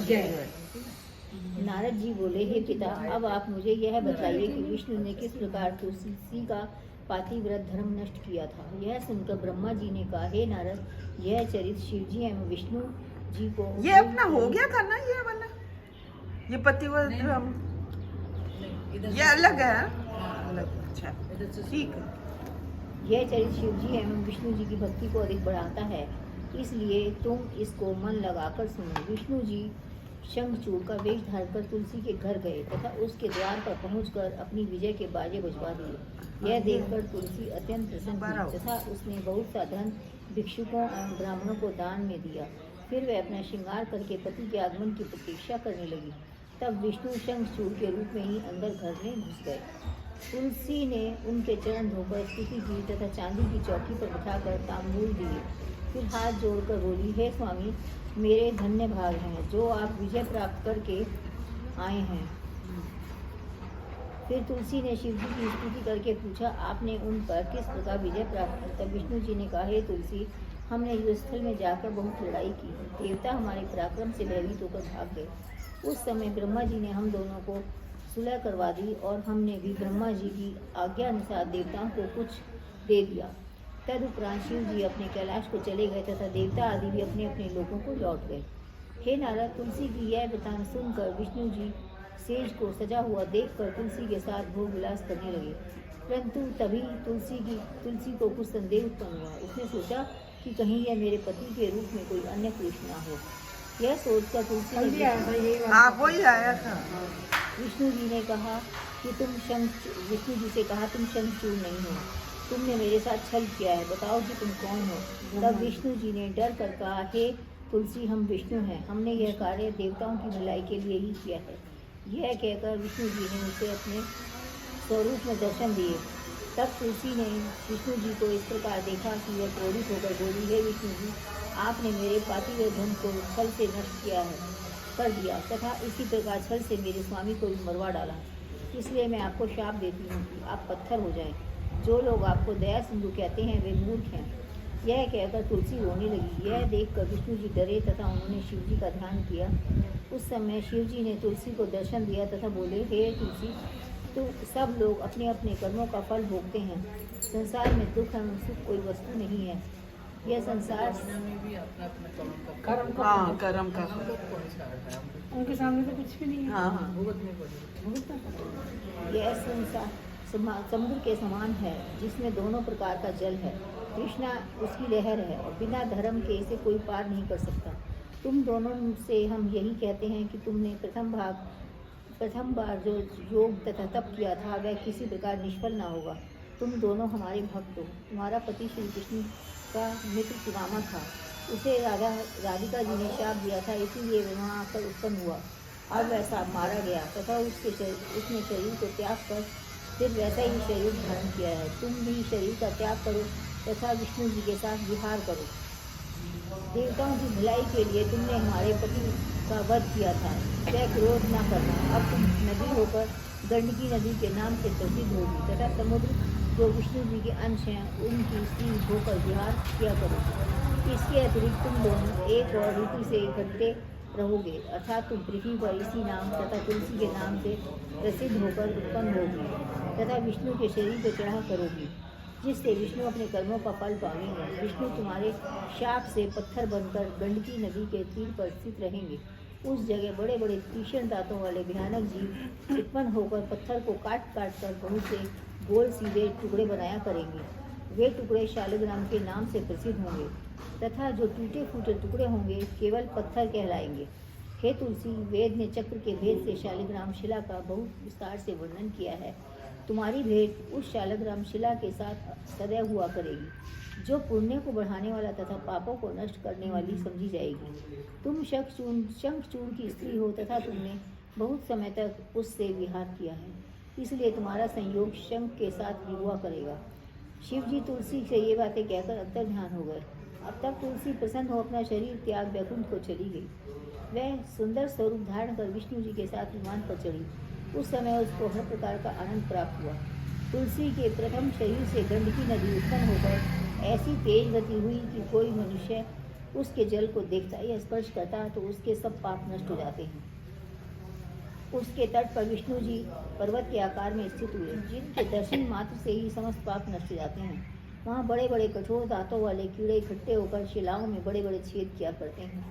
जय। नारद जी बोले, हे पिता, अब आप मुझे यह बताइए कि विष्णु ने किस प्रकार तुलसी का पातिव्रत धर्म नष्ट किया था। यह सुनकर ब्रह्मा जी ने कहा, हे नारद, यह चरित्र शिव जी एवं विष्णु जी को ये अपना हो गया था ना, ये वाला, ये पतिव्रत धर्म, ये अलग है। अलग, अच्छा, ठीक है। यह चरित्र शिव जी एवं विष्णु जी की भक्ति को अधिक बढ़ाता है, इसलिए तुम इसको मन लगाकर सुनो। विष्णु जी शंखचूड़ का वेश धारकर तुलसी के घर गए तथा उसके द्वार पर पहुंचकर अपनी विजय के बाजे बजवा दिए। यह देखकर तुलसी अत्यंत प्रसन्न हुई तथा उसने बहुत सा धन भिक्षुकों एवं ब्राह्मणों को दान में दिया। फिर वह अपना श्रृंगार करके पति के आगमन की प्रतीक्षा करने लगी। तब विष्णु शंखचूड़ के रूप में ही अंदर घर में घुस गए। तुलसी ने उनके चरण धोकर स्तुति की तथा चांदी की चौकी पर बिठाकर तांबूल दिए। फिर हाथ जोड़कर बोली, हे स्वामी, मेरे धन्य भाग हैं जो आप विजय प्राप्त करके आए हैं। फिर तुलसी ने शिव जी की स्तुति करके पूछा, आपने उन पर किस प्रकार विजय प्राप्त की। तब विष्णु जी ने कहा, हे तुलसी, हमने युद्धस्थल में जाकर बहुत लड़ाई की। देवता हमारे पराक्रम से भयभीत होकर भाग गए। उस समय ब्रह्मा जी ने हम दोनों को सुलह करवा दी और हमने भी ब्रह्मा जी की आज्ञा अनुसार देवताओं को कुछ दे दिया। तदुपरांत शिव जी अपने कैलाश को चले गए तथा देवता आदि भी अपने अपने लोगों को लौट गए। हे नारद, तुलसी की यह वृतांत सुनकर विष्णु जी सेज को सजा हुआ देखकर तुलसी के साथ भोग विलास करने लगे। परंतु तभी तुलसी को कुछ संदेह उत्पन्न हुआ। उसने सोचा कि कहीं यह मेरे पति के रूप में कोई अन्य पुरुष न हो। यह सोचकर तुलसी ने वही आया था। विष्णु जी ने कहा कि विष्णु जी से कहा, तुम शंखचूड़ नहीं हो, तुमने मेरे साथ छल किया है, बताओ कि तुम कौन हो। तब विष्णु जी ने डर कर कहा, हे तुलसी, हम विष्णु हैं, हमने यह कार्य देवताओं की भलाई के लिए ही किया है। यह कहकर विष्णु जी ने उसे अपने स्वरूप में दर्शन दिए। तब तुलसी ने विष्णु जी को इस प्रकार देखा कि वह क्रोधित होकर बोली, हे विष्णु जी, आपने मेरे पातिव्रत धन को छल से नष्ट कर दिया तथा इसी प्रकार छल से मेरे स्वामी को भी मरवा डाला। इसलिए मैं आपको शाप देती हूँ कि आप पत्थर हो जाएं। जो लोग आपको दया सिंधु कहते हैं वे मूर्ख हैं। यह कहकर तुलसी रोने लगी। यह देखकर विष्णु जी डरे तथा उन्होंने शिव जी का ध्यान किया। उस समय शिव जी ने तुलसी को दर्शन दिया तथा बोले, हे तुलसी, तो सब लोग अपने अपने कर्मों का फल भोगते हैं। संसार में दुख एवं सुख कोई वस्तु नहीं है। यह संसार कर्म का उनके सामने तो कुछ भी नहीं है। यह संसार समुद्र के समान है जिसमें दोनों प्रकार का जल है। कृष्णा उसकी लहर है और बिना धर्म के इसे कोई पार नहीं कर सकता। तुम दोनों से हम यही कहते हैं कि तुमने प्रथम बार जो योग तथा तप किया था वह किसी प्रकार निष्फल ना होगा। तुम दोनों हमारे भक्त हो। तुम्हारा पति श्री कृष्ण का मित्र सुदामा था, उसे राधिका जी ने शाप दिया था, इसीलिए वहाँ आकर उत्पन्न हुआ। अब वैसा मारा गया तथा उसने शरीर को त्याग कर फिर वैसा ही शरीर धारण किया है। तुम भी शरीर का त्याग करो तथा विष्णु जी के साथ विहार करो। देवताओं की भलाई के लिए तुमने हमारे पति का वध किया था, वह क्रोध न करना। अब तुम नदी होकर गंडकी नदी के नाम से प्रसिद्ध होगी तथा समुद्र जो विष्णु जी के अंश हैं उनकी स्त्री होकर विहार किया करो। इसके अतिरिक्त तुम दोनों एक और रीति से इकट्ठे रहोगे, अर्थात तुम पृथ्वी पर इसी नाम तथा तुलसी के नाम से प्रसिद्ध होकर उत्पन्न होगी तथा विष्णु के शरीर पर चढ़ा करोगी, जिससे विष्णु अपने कर्मों का फल पाएंगे। विष्णु तुम्हारे शाप से पत्थर बनकर गंडकी नदी के तीर पर स्थित रहेंगे। उस जगह बड़े बड़े तीक्ष्ण दांतों वाले भयानक जीव उत्पन्न होकर पत्थर को काट काट कर बहुत से गोल सीधे टुकड़े बनाया करेंगे। वे टुकड़े शालिग्राम के नाम से प्रसिद्ध होंगे तथा जो टूटे फूटे टुकड़े होंगे केवल पत्थर कहलाएंगे। हे तुलसी, वेद ने चक्र के भेद से शालिग्राम शिला का बहुत विस्तार से वर्णन किया है। तुम्हारी भेंट उस शालिग्राम शिला के साथ सदैव हुआ करेगी, जो पुण्य को बढ़ाने वाला तथा पापों को नष्ट करने वाली समझी जाएगी। तुम शंखचूड़ की स्त्री हो तथा तुमने बहुत समय तक उससे विहार किया है, इसलिए तुम्हारा संयोग शंख के साथ भी हुआ करेगा। शिव जी तुलसी से ये बातें कहकर अंतर ध्यान हो गए। अब तक तुलसी प्रसन्न हो अपना शरीर त्याग वैकुंठ को चली गई। वह सुंदर स्वरूप धारण कर विष्णु जी के साथ विमान पर चढ़ी। उस समय उसको हर प्रकार का आनंद प्राप्त हुआ। तुलसी के प्रथम शरीर से गंडकी नदी उत्पन्न होकर ऐसी तेज गति हुई कि कोई मनुष्य उसके जल को देखता या स्पर्श करता तो उसके सब पाप नष्ट हो जाते हैं। उसके तट पर विष्णु जी पर्वत के आकार में स्थित हुए, जिनके दर्शन मात्र से ही समस्त पाप नष्ट हो जाते हैं। वहाँ बड़े बड़े कठोर दांतों वाले कीड़े इकट्ठे होकर शिलाओं में बड़े बड़े छेद किया करते हैं।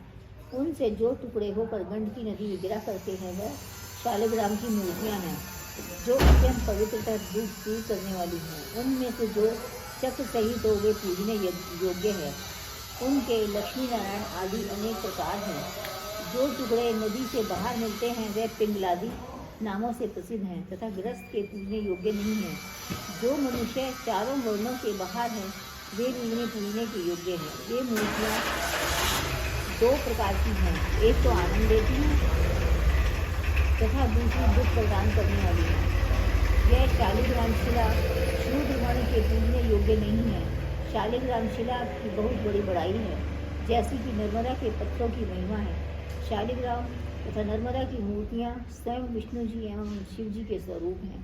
उनसे जो टुकड़े होकर गंडकी नदी में गिरा करते हैं वह शालिग्राम की मूर्तियाँ हैं, जो अत्यंत पवित्रता दूर करने वाली हैं। उनमें से जो चक्र सहित हो वे पूजने योग्य है। उनके लक्ष्मी नारायण आदि अनेक प्रकार हैं। जो टुकड़े नदी से बाहर मिलते हैं वे पिंगलादि नामों से प्रसिद्ध हैं तथा गृहस्थ के पूजने योग्य नहीं हैं। जो मनुष्य चारों वर्णों के बाहर हैं वे उन्हें पूजने के योग्य हैं। ये मूर्तियाँ दो प्रकार की हैं, एक तो आनंद देती हैं तथा दूसरी दुख प्रदान करने वाली है। यह शालिग्राम शिला शूद्र वर्ण के पूजने योग्य नहीं है। शालिग्राम शिला की बहुत बड़ी बड़ाई है, जैसी कि नर्मदा के पत्थरों की महिमा है। शालिग्राम तथा नर्मदा की मूर्तियाँ स्वयं विष्णु जी एवं शिव जी के स्वरूप हैं।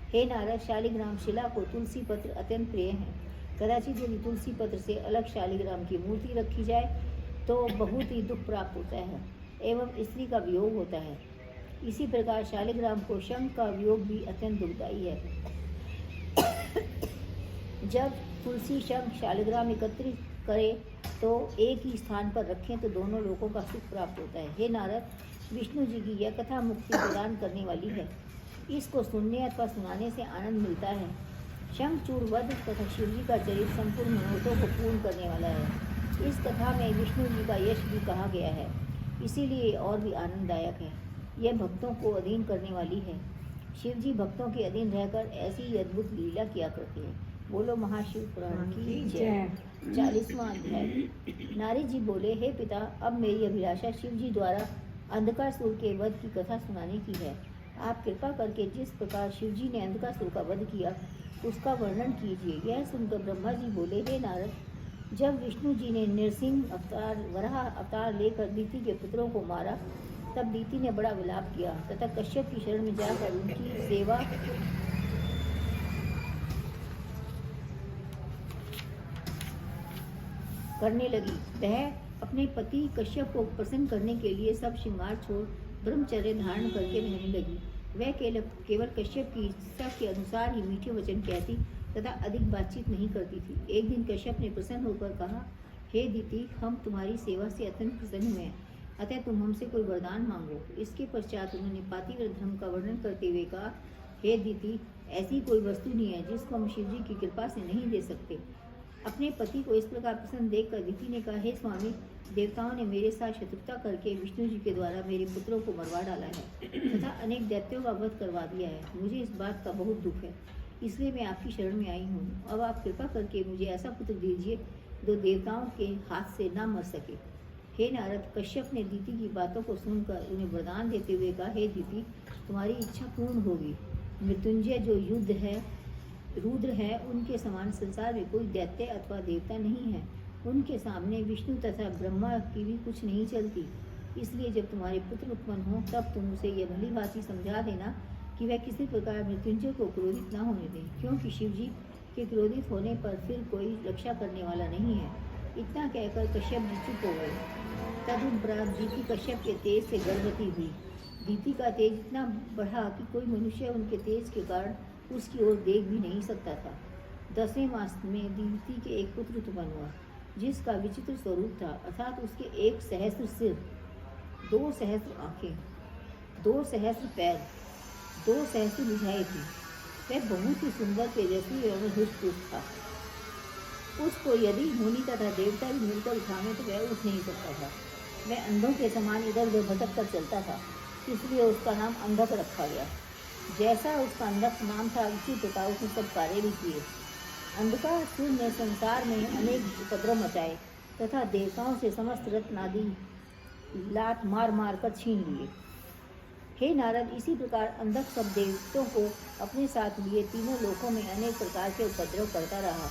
हे नारद, शालिग्राम शिला को तुलसी पत्र अत्यंत प्रिय है। कदाचित यदि तुलसी पत्र से अलग शालिग्राम की मूर्ति रखी जाए तो बहुत ही दुख प्राप्त होता है एवं स्त्री का वियोग होता है। इसी प्रकार शालिग्राम को शंख का वियोग भी अत्यंत दुखदायी है। जब तुलसी शंख शालिग्राम एकत्रित करे तो एक ही स्थान पर रखें तो दोनों लोगों का सुख प्राप्त होता है। हे नारद, विष्णु जी की यह कथा मुक्ति प्रदान करने वाली है। इसको सुनने अथवा सुनाने से आनंद मिलता है। शंखचूड़ वध तथा शिव जी का चरित्र संपूर्ण मनोरथों को पूर्ण करने वाला है। इस कथा में विष्णु जी का यश भी कहा गया है, इसीलिए और भी आनंददायक है। यह भक्तों को अधीन करने वाली है। शिव जी भक्तों के अधीन रहकर ऐसी अद्भुत लीला किया करते हैं। बोलो महाशिव पुराण की जय। 40वां अध्याय। नारद जी बोले, हे पिता, अब मेरी अभिलाषा शिव जी द्वारा अंधकासुर के वध की कथा सुनाने की है। आप कृपा करके जिस प्रकार शिव जी ने अंधकासुर का वध किया उसका वर्णन कीजिए। यह सुनकर ब्रह्मा जी बोले, हे नारद, जब विष्णु जी ने नृसिंह अवतार वराह अवतार लेकर दीति के पुत्रों को मारा तब दीति ने बड़ा विलाप किया तथा कश्यप की शरण में जाकर उनकी सेवा करने लगी। वह अपने पति कश्यप को प्रसन्न करने के लिए सब श्रृंगार छोड़ ब्रह्मचर्य धारण करके रहने लगी। वह केवल कश्यप की इच्छा के अनुसार ही मीठे वचन कहती तथा अधिक बातचीत नहीं करती थी। एक दिन कश्यप ने प्रसन्न होकर कहा, हे दीति, हम तुम्हारी सेवा से अत्यंत प्रसन्न हुए हैं, अतः तुम हमसे कोई वरदान मांगो। इसके पश्चात उन्होंने पातिव्रत धर्म का वर्णन करते हुए कहा, हे दीति, ऐसी कोई वस्तु नहीं है जिसको हम शिव जी की कृपा से नहीं दे सकते। अपने पति को इस प्रकार प्रसन्न देखकर दीति ने कहा, हे स्वामी, देवताओं ने मेरे साथ शत्रुता करके विष्णु जी के द्वारा मेरे पुत्रों को मरवा डाला है तथा अनेक दैत्यों का वध करवा दिया है। मुझे इस बात का बहुत दुख है, इसलिए मैं आपकी शरण में आई हूँ। अब आप कृपा करके मुझे ऐसा पुत्र दीजिए जो देवताओं के हाथ से न मर सके। हे नारद, कश्यप ने दीति की बातों को सुनकर उन्हें वरदान देते हुए कहा, हे दीति, तुम्हारी इच्छा पूर्ण होगी। मृत्युंजय जो युद्ध है रुद्र है, उनके समान संसार में कोई दैत्य अथवा देवता नहीं है। उनके सामने विष्णु तथा ब्रह्मा की भी कुछ नहीं चलती। इसलिए जब तुम्हारे पुत्र उत्पन्न हो तब तुम उसे यह भली भांति समझा देना कि वह किसी प्रकार मृत्युंजय को क्रोधित न होने दें, क्योंकि शिव जी के क्रोधित होने पर फिर कोई रक्षा करने वाला नहीं है। इतना कहकर कश्यप जी चुप हो गए। तदुपरांत दीति कश्यप के तेज से गर्भवती हुई। दीति का तेज इतना बढ़ा कि कोई मनुष्य उनके तेज के कारण उसकी ओर देख भी नहीं सकता था। 10वें मास में दीति के एक पुत्र उत्पन्न हुआ, जिसका विचित्र स्वरूप था, अर्थात उसके 1 सहस्त्र सिर, 2 सहस्त्र आँखें, 2 सहस्त्र पैर, 2 सहस्त्र भुजाएं थी। वह बहुत ही सुंदर, तेजस्वी एवं हृष्ट-पुष्ट था। उसको यदि मुनि तथा देवता भी मिलकर उठाने तो वह उठ नहीं सकता था। वह अंधों के समान इधर उधर भटक कर चलता था, इसलिए उसका नाम अंधक रखा गया। जैसा उसका अंधक नाम था उसी प्रकार उसने सब कार्य भी किए। अंधकासुर ने संसार में अनेक उपद्रव मचाए तथा देवताओं से समस्त रत्न आदि लात मार मार कर छीन लिए। हे नारद, इसी प्रकार अंधक सब देवताओं को अपने साथ लिए तीनों लोकों में अनेक प्रकार के उपद्रव करता रहा।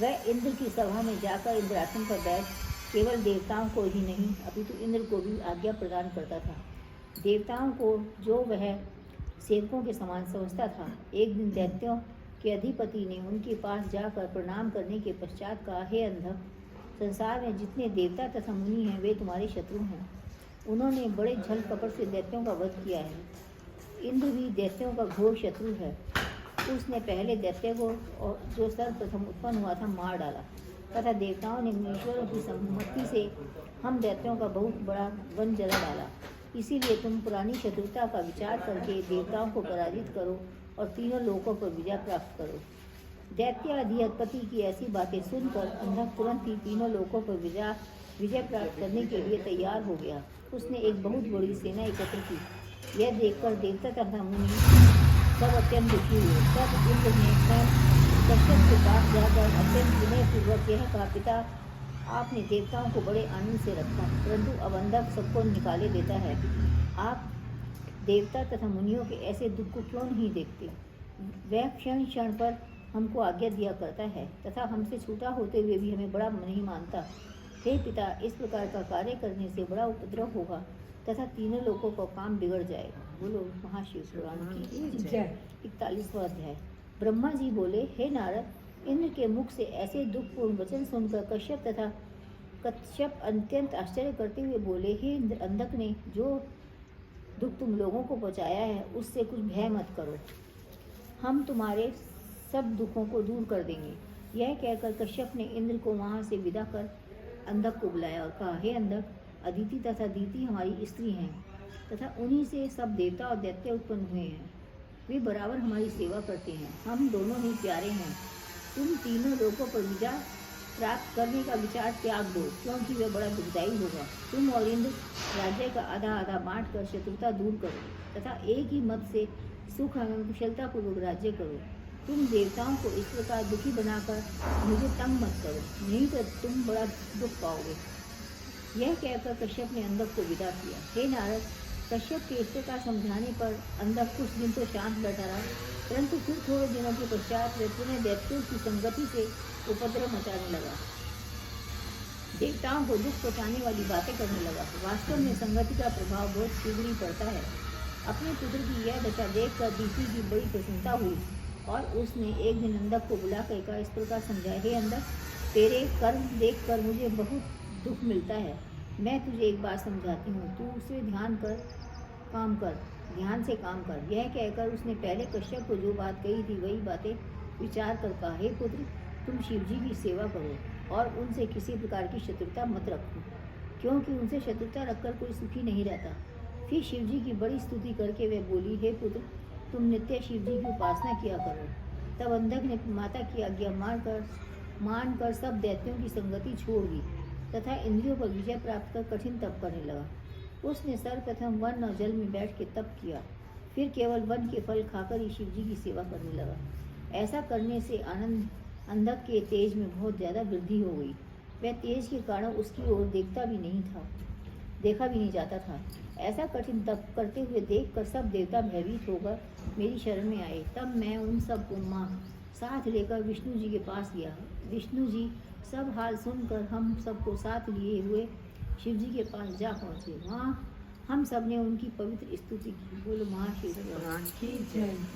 वह इंद्र की सभा में जाकर इंद्रासन पर बैठ केवल देवताओं को ही नहीं अपितु इंद्र को भी आज्ञा प्रदान करता था। देवताओं को जो वह सेवकों के समान समझता था। एक दिन दैत्यों के अधिपति ने उनके पास जाकर प्रणाम करने के पश्चात कहा, हे अंधक, संसार में जितने देवता तथा मुनि हैं वे तुम्हारे शत्रु हैं। उन्होंने बड़े छल कपट से दैत्यों का वध किया है। इंद्र भी दैत्यों का घोर शत्रु है। उसने पहले दैत्य को और जो सर्वप्रथम उत्पन्न हुआ था मार डाला तथा देवताओं ने ईश्वरों की सम्मति से हम दैत्यों का बहुत बड़ा वन जला डाला। इसीलिए तुम पुरानी शत्रुता का विचार करके देवताओं को पराजित करो और तीनों लोकों पर विजय प्राप्त करो। दैत्याधिपति की ऐसी बातें सुनकर अंधक तुरंत ही तीनों लोकों पर विजय प्राप्त करने के लिए तैयार हो गया। उसने एक बहुत बड़ी सेना एकत्र की। यह देखकर देवता तथा मुनि सब अत्यंत दुखी हुए। तब इंद्र ने कश्यप के पास जाकर अत्यंत विनयपूर्वक यह कहा, पिता आपने देवताओं को बड़े आनंद से रखा, परंतु अब अंधक सबको निकाले देता है। आप देवता तथा मुनियों के ऐसे दुख को क्यों नहीं देखते? वह क्षण क्षण पर हमको आज्ञा दिया करता है तथा हमसे छूटा होते हुए भी हमें बड़ा नहीं मानता। हे पिता, इस प्रकार का कार्य करने से बड़ा उपद्रव होगा तथा तीनों लोगों का काम बिगड़ जाएगा। बोलो महाशिव पुराण की 41वां अध्याय। ब्रह्मा जी बोले, हे नारद, इंद्र के मुख से ऐसे दुखपूर्ण वचन सुनकर कश्यप अत्यंत आश्चर्य करते हुए बोले, हे इंद्र, अंधक ने जो दुख तुम लोगों को पहुँचाया है उससे कुछ भय मत करो, हम तुम्हारे सब दुखों को दूर कर देंगे। यह कहकर कश्यप ने इंद्र को वहाँ से विदा कर अंधक को बुलाया और कहा, हे अंधक, अदिति तथा दीति हमारी स्त्री हैं तथा उन्हीं से सब देवता और दैत्य उत्पन्न हुए हैं। वे बराबर हमारी सेवा करते हैं। हम दोनों ही प्यारे हैं। तुम तीनों लोगों पर विजय प्राप्त करने का विचार त्याग दो, क्योंकि वह बड़ा दुखदायी होगा। तुम और इंद्र राज्य का आधा आधा बांट कर शत्रुता दूर करो तथा एक ही मत से सुख एवं कुशलतापूर्वक राज्य करो। तुम देवताओं को इस प्रकार दुखी बनाकर मुझे तंग मत करो, नहीं तो तुम बड़ा दुख पाओगे। यह कहकर कश्यप ने अंधक को विदा किया। हे नारद, कश्यप के इस प्रकार समझाने पर अंधक कुछ दिन तो शांत बैठा रहा, परंतु फिर थोड़े दिनों के पश्चात वह पुनः दैत्यों की संगति से उपद्रव मचाने लगा, देवताओं को दुख पहुँचाने वाली बातें करने लगा। वास्तव में संगति का प्रभाव बहुत शीघ्र ही पड़ता है। अपने पुत्र की यह दशा देखकर दीति की बड़ी प्रसन्नता हुई और उसने एक दिन अंधक को बुलाकर कहा, इस प्रकार समझाया, हे अंधक, तेरे कर्म देखकर मुझे बहुत दुख मिलता है। मैं तुझे एक बात समझाती हूँ, तू उसे ध्यान से काम कर। यह कहकर उसने पहले कश्यप को जो बात कही थी वही बातें विचार कर कहा, हे पुत्र, तुम शिव जी की सेवा करो और उनसे किसी प्रकार की शत्रुता मत रखो, क्योंकि उनसे शत्रुता रखकर कोई सुखी नहीं रहता। फिर शिव जी की बड़ी स्तुति करके वह बोली, हे पुत्र, तुम नित्य शिव जी की उपासना किया करो। तब अंधक ने माता की आज्ञा मानकर सब दैत्यों की संगति छोड़ दी तथा इंद्रियों पर विजय प्राप्त कर कठिन तप करने लगा। उसने सर्वप्रथम वन और जल में बैठ के तप किया, फिर केवल वन के फल खाकर ही शिव जी की सेवा करने लगा। ऐसा करने से अंधक के तेज में बहुत ज़्यादा वृद्धि हो गई। वह तेज के कारण उसकी ओर देखा भी नहीं जाता था। ऐसा कठिन तप करते हुए देखकर सब देवता भयभीत होकर मेरी शरण में आए। तब मैं उन सब को साथ लेकर विष्णु जी के पास गया। विष्णु जी सब हाल सुनकर हम सबको साथ लिए हुए शिव जी के पास जा पहुँचे। वहाँ हम सब ने उनकी पवित्र स्तुति की। बोलो महाशिव पुराण की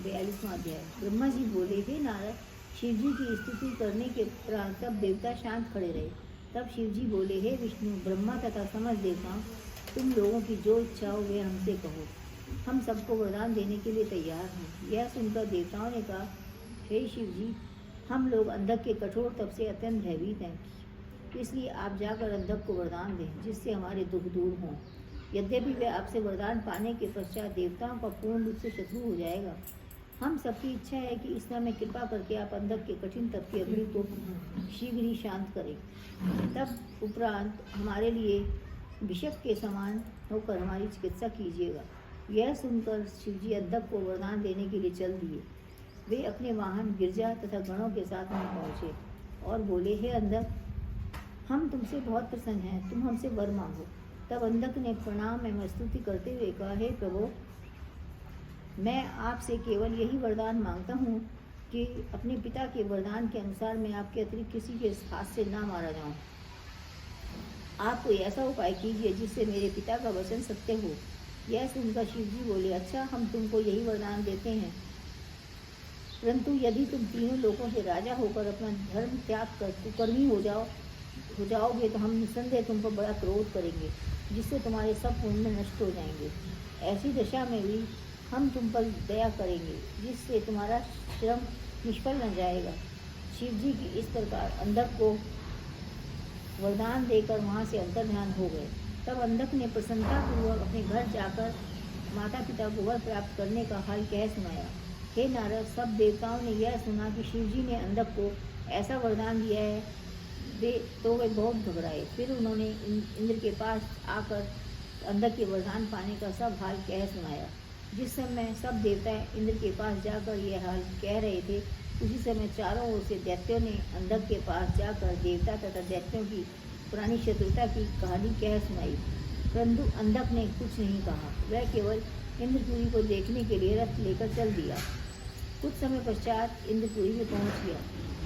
42वां अध्याय। ब्रह्मा जी बोले, हे नारद, शिव जी की स्तुति करने के उपरांत सब देवता शांत खड़े रहे। तब शिव जी बोले, हे विष्णु, ब्रह्मा तथा समस्त देवताओं, तुम लोगों की जो इच्छा हो वे हमसे कहो, हम सबको वरदान देने के लिए तैयार हैं। यह सुनकर देवताओं ने कहा, हे शिव जी, हम लोग अंधक के कठोर तप से अत्यंत भयभीत हैं, इसलिए आप जाकर अंधक को वरदान दें जिससे हमारे दुख दूर हों। यद्यपि वे आपसे वरदान पाने के पश्चात देवताओं का पूर्ण रूप से शत्रु हो जाएगा। हम सबकी इच्छा है कि इस समय कृपा करके आप अंधक के कठिन तप की अग्नि को शीघ्र ही शांत करें। तब उपरांत हमारे लिए विषक के समान होकर हमारी चिकित्सा कीजिएगा। यह सुनकर शिवजी अंधक को वरदान देने के लिए चल दिए। वे अपने वाहन गिरजा तथा गणों के साथ वहाँ पहुँचे और बोले, हे अंधक, हम तुमसे बहुत प्रसन्न हैं, तुम हमसे वर मांगो। तब अंधक ने प्रणाम एवं स्तुति करते हुए कहा, हे प्रभु, मैं आपसे केवल यही वरदान मांगता हूँ कि अपने पिता के वरदान के अनुसार मैं आपके अतिरिक्त किसी के हाथ से ना मारा जाऊँ। आप कोई ऐसा उपाय कीजिए जिससे मेरे पिता का वचन सत्य हो। यह सुनकर शिव जी बोले, अच्छा, हम तुमको यही वरदान देते हैं, परंतु यदि तुम तीनों लोगों के राजा होकर अपना धर्म त्याग कर कुकर्मी हो जाओ हो जाओगे तो हम निस्संदेह तुम पर बड़ा क्रोध करेंगे, जिससे तुम्हारे सब पुण्य नष्ट हो जाएंगे। ऐसी दशा में भी हम तुम पर दया करेंगे, जिससे तुम्हारा श्रम निष्फल न जाएगा। शिव जी की इस प्रकार अंधक को वरदान देकर वहाँ से अंतर्ध्यान हो गए। तब अंधक ने प्रसन्नतापूर्वक अपने घर जाकर माता पिता को वर प्राप्त करने का हाल कह सुनाया। हे नारद, सब देवताओं ने यह सुना कि शिव जी ने अंधक को ऐसा वरदान दिया है तो वे बहुत घबराए। फिर उन्होंने इंद्र के पास आकर अंधक के वरदान पाने का सब हाल कह सुनाया। जिस समय सब देवता इंद्र के पास जाकर यह हाल कह रहे थे, उसी समय चारों ओर से दैत्यों ने अंधक के पास जाकर देवता तथा दैत्यों की पुरानी शत्रुता की कहानी कह सुनाई। परंतु अंधक ने कुछ नहीं कहा, वह केवल इंद्रपुरी को देखने के लिए रथ लेकर चल दिया। कुछ समय पश्चात इंद्रपुरी में पहुंच गया।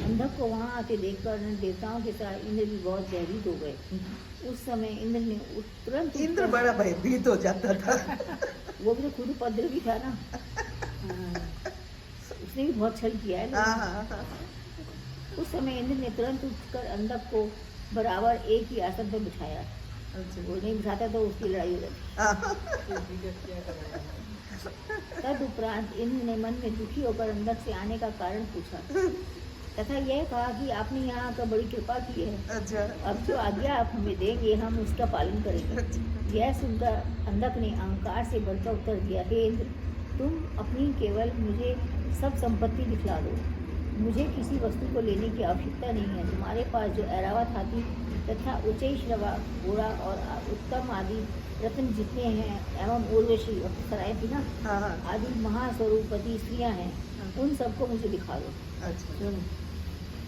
अंधक को वहां आते देखकर देवताओं के साथ इंद्र भी बहुत भयभीत हो गए। उस समय इंद्र ने तुरंत इंद्र बड़ा भयभीत हो जाता था। वो भी तो खुद उपद्रवी था ना। उसने भी बहुत छल किया है। उस समय इंद्र ने तुरंत उठकर अंधक को बराबर एक ही आसन पर बिठाया। वो नहीं बिठाता तो उसकी लड़ाई हो जाती। तदुपरांत इंद्र ने मन में दुखी होकर अंधक से आने का कारण पूछा तथा यह कहा कि आपने यहाँ आकर बड़ी कृपा की है। अच्छा। अब जो आज्ञा आप हमें देंगे हम उसका पालन करेंगे। यह सुनकर अंधक ने अहंकार से भरकर उत्तर दिया, हे इंद्र, तुम अपनी केवल मुझे सब संपत्ति दिखला दो। मुझे किसी वस्तु को लेने की आवश्यकता नहीं है। तुम्हारे पास जो ऐरावत हाथी तथा उच्चैश्रवा घोड़ा और उत्तम आदि रत्न जितने हैं एवं उर्वशी सराय थी ना आदि महास्वरूपति स्त्रियां हैं, उन सबको मुझे दिखा दो। अच्छा।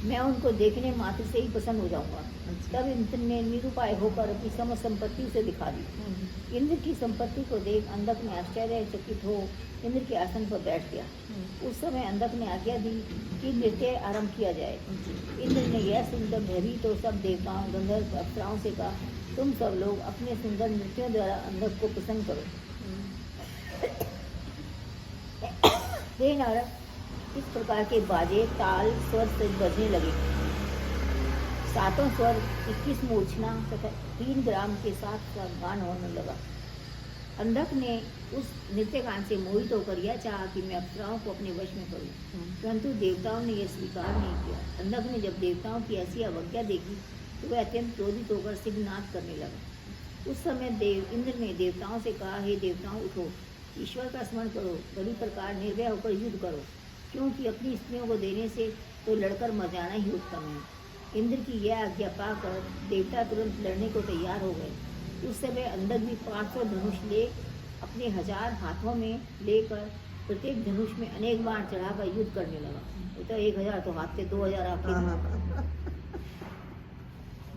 मैं उनको देखने मात्र से ही प्रसन्न हो जाऊंगा। अच्छा। तब इंद्र ने निरुपाय होकर अपनी समस्त संपत्ति उसे दिखा दी। इंद्र की संपत्ति को देख अंधक ने आश्चर्यचकित हो इंद्र के आसन पर बैठ गया। उस समय अंधक ने आज्ञा दी कि नृत्य आरंभ किया जाए। इंद्र ने यह सुनकर भयभीत तो सब देवताओं गंधर्व अप्सराओं से कहा, तुम सब लोग अपने सुंदर नृत्यों द्वारा अंधक को प्रसन्न करो। हे नारद, इस प्रकार के बाजे ताल स्वर से बजने लगे। सातों स्वर 21 मूर्छना तथा 3 ग्राम के साथ गान होने लगा। अंधक ने उस नृत्य गान से मोहित होकर यह चाहा कि मैं अप्सराओं को अपने वश में करूं, परंतु देवताओं ने यह स्वीकार नहीं किया। अंधक ने जब देवताओं की ऐसी अवज्ञा देखी तो वह अत्यंत क्रोधित होकर सिद्धनाद करने लगा। उस समय इंद्र ने देवताओं से कहा, हे देवताओं, उठो, ईश्वर का स्मरण करो, बड़ी प्रकार निर्भय होकर युद्ध करो, क्योंकि अपनी स्त्रियों को देने से तो लड़कर मर जाना ही उत्तम है। इंद्र की यह आज्ञा पाकर देवता तुरंत लड़ने को तैयार हो गए। उस समय अंधक भी 500 धनुष ले अपने 1000 हाथों में लेकर प्रत्येक धनुष में अनेक बाण चढ़ाकर युद्ध करने लगा। वो तो 1000 तो हाथ से 2000 आके।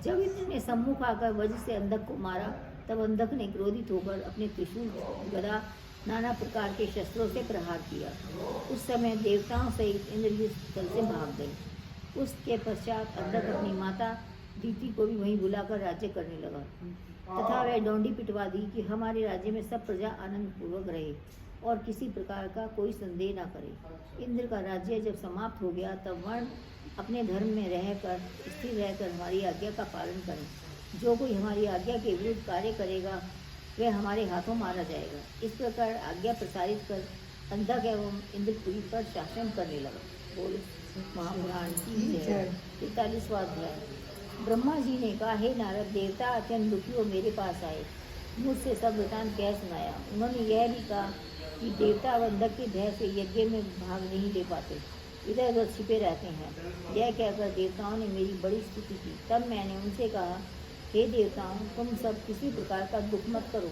जब इंद्र ने सम्मुख आकर वज्र से अंधक को मारा, तब अंधक ने क्रोधित होकर अपने त्रिशूल, गदा, नाना प्रकार के शस्त्रों से प्रहार किया। उस समय देवताओं सहित इंद्र स्थल से भाग गए। उसके पश्चात अंधक अपनी माता दीति को भी वहीं बुलाकर राज्य करने लगा तथा वह डोंडी पिटवा दी कि हमारे राज्य में सब प्रजा आनंद पूर्वक रहे और किसी प्रकार का कोई संदेह न करे। इंद्र का राज्य जब समाप्त हो गया, तब वर्ण अपने धर्म में रहकर स्थिर रहकर हमारी आज्ञा का पालन करें। जो कोई हमारी आज्ञा के विरुद्ध कार्य करेगा वह हमारे हाथों मारा जाएगा। इस प्रकार आज्ञा प्रसारित कर अंधक एवं इंद्रपुरी पर शासन करने लगा। बोल महापुराण की जय। 43वां अध्याय। ब्रह्मा जी ने कहा, हे नारद, देवता अत्यंत दुखी हो मेरे पास आए, मुझसे सब वृतांत कह सुनाया। उन्होंने यह भी कहा कि देवता अब अंधक के भय से यज्ञ में भाग नहीं ले पाते, इधर उधर छिपे रहते हैं। यह कहकर देवताओं ने मेरी बड़ी स्तुति की। तब मैंने उनसे कहा, हे देवताओं, तुम सब किसी प्रकार का दुख मत करो,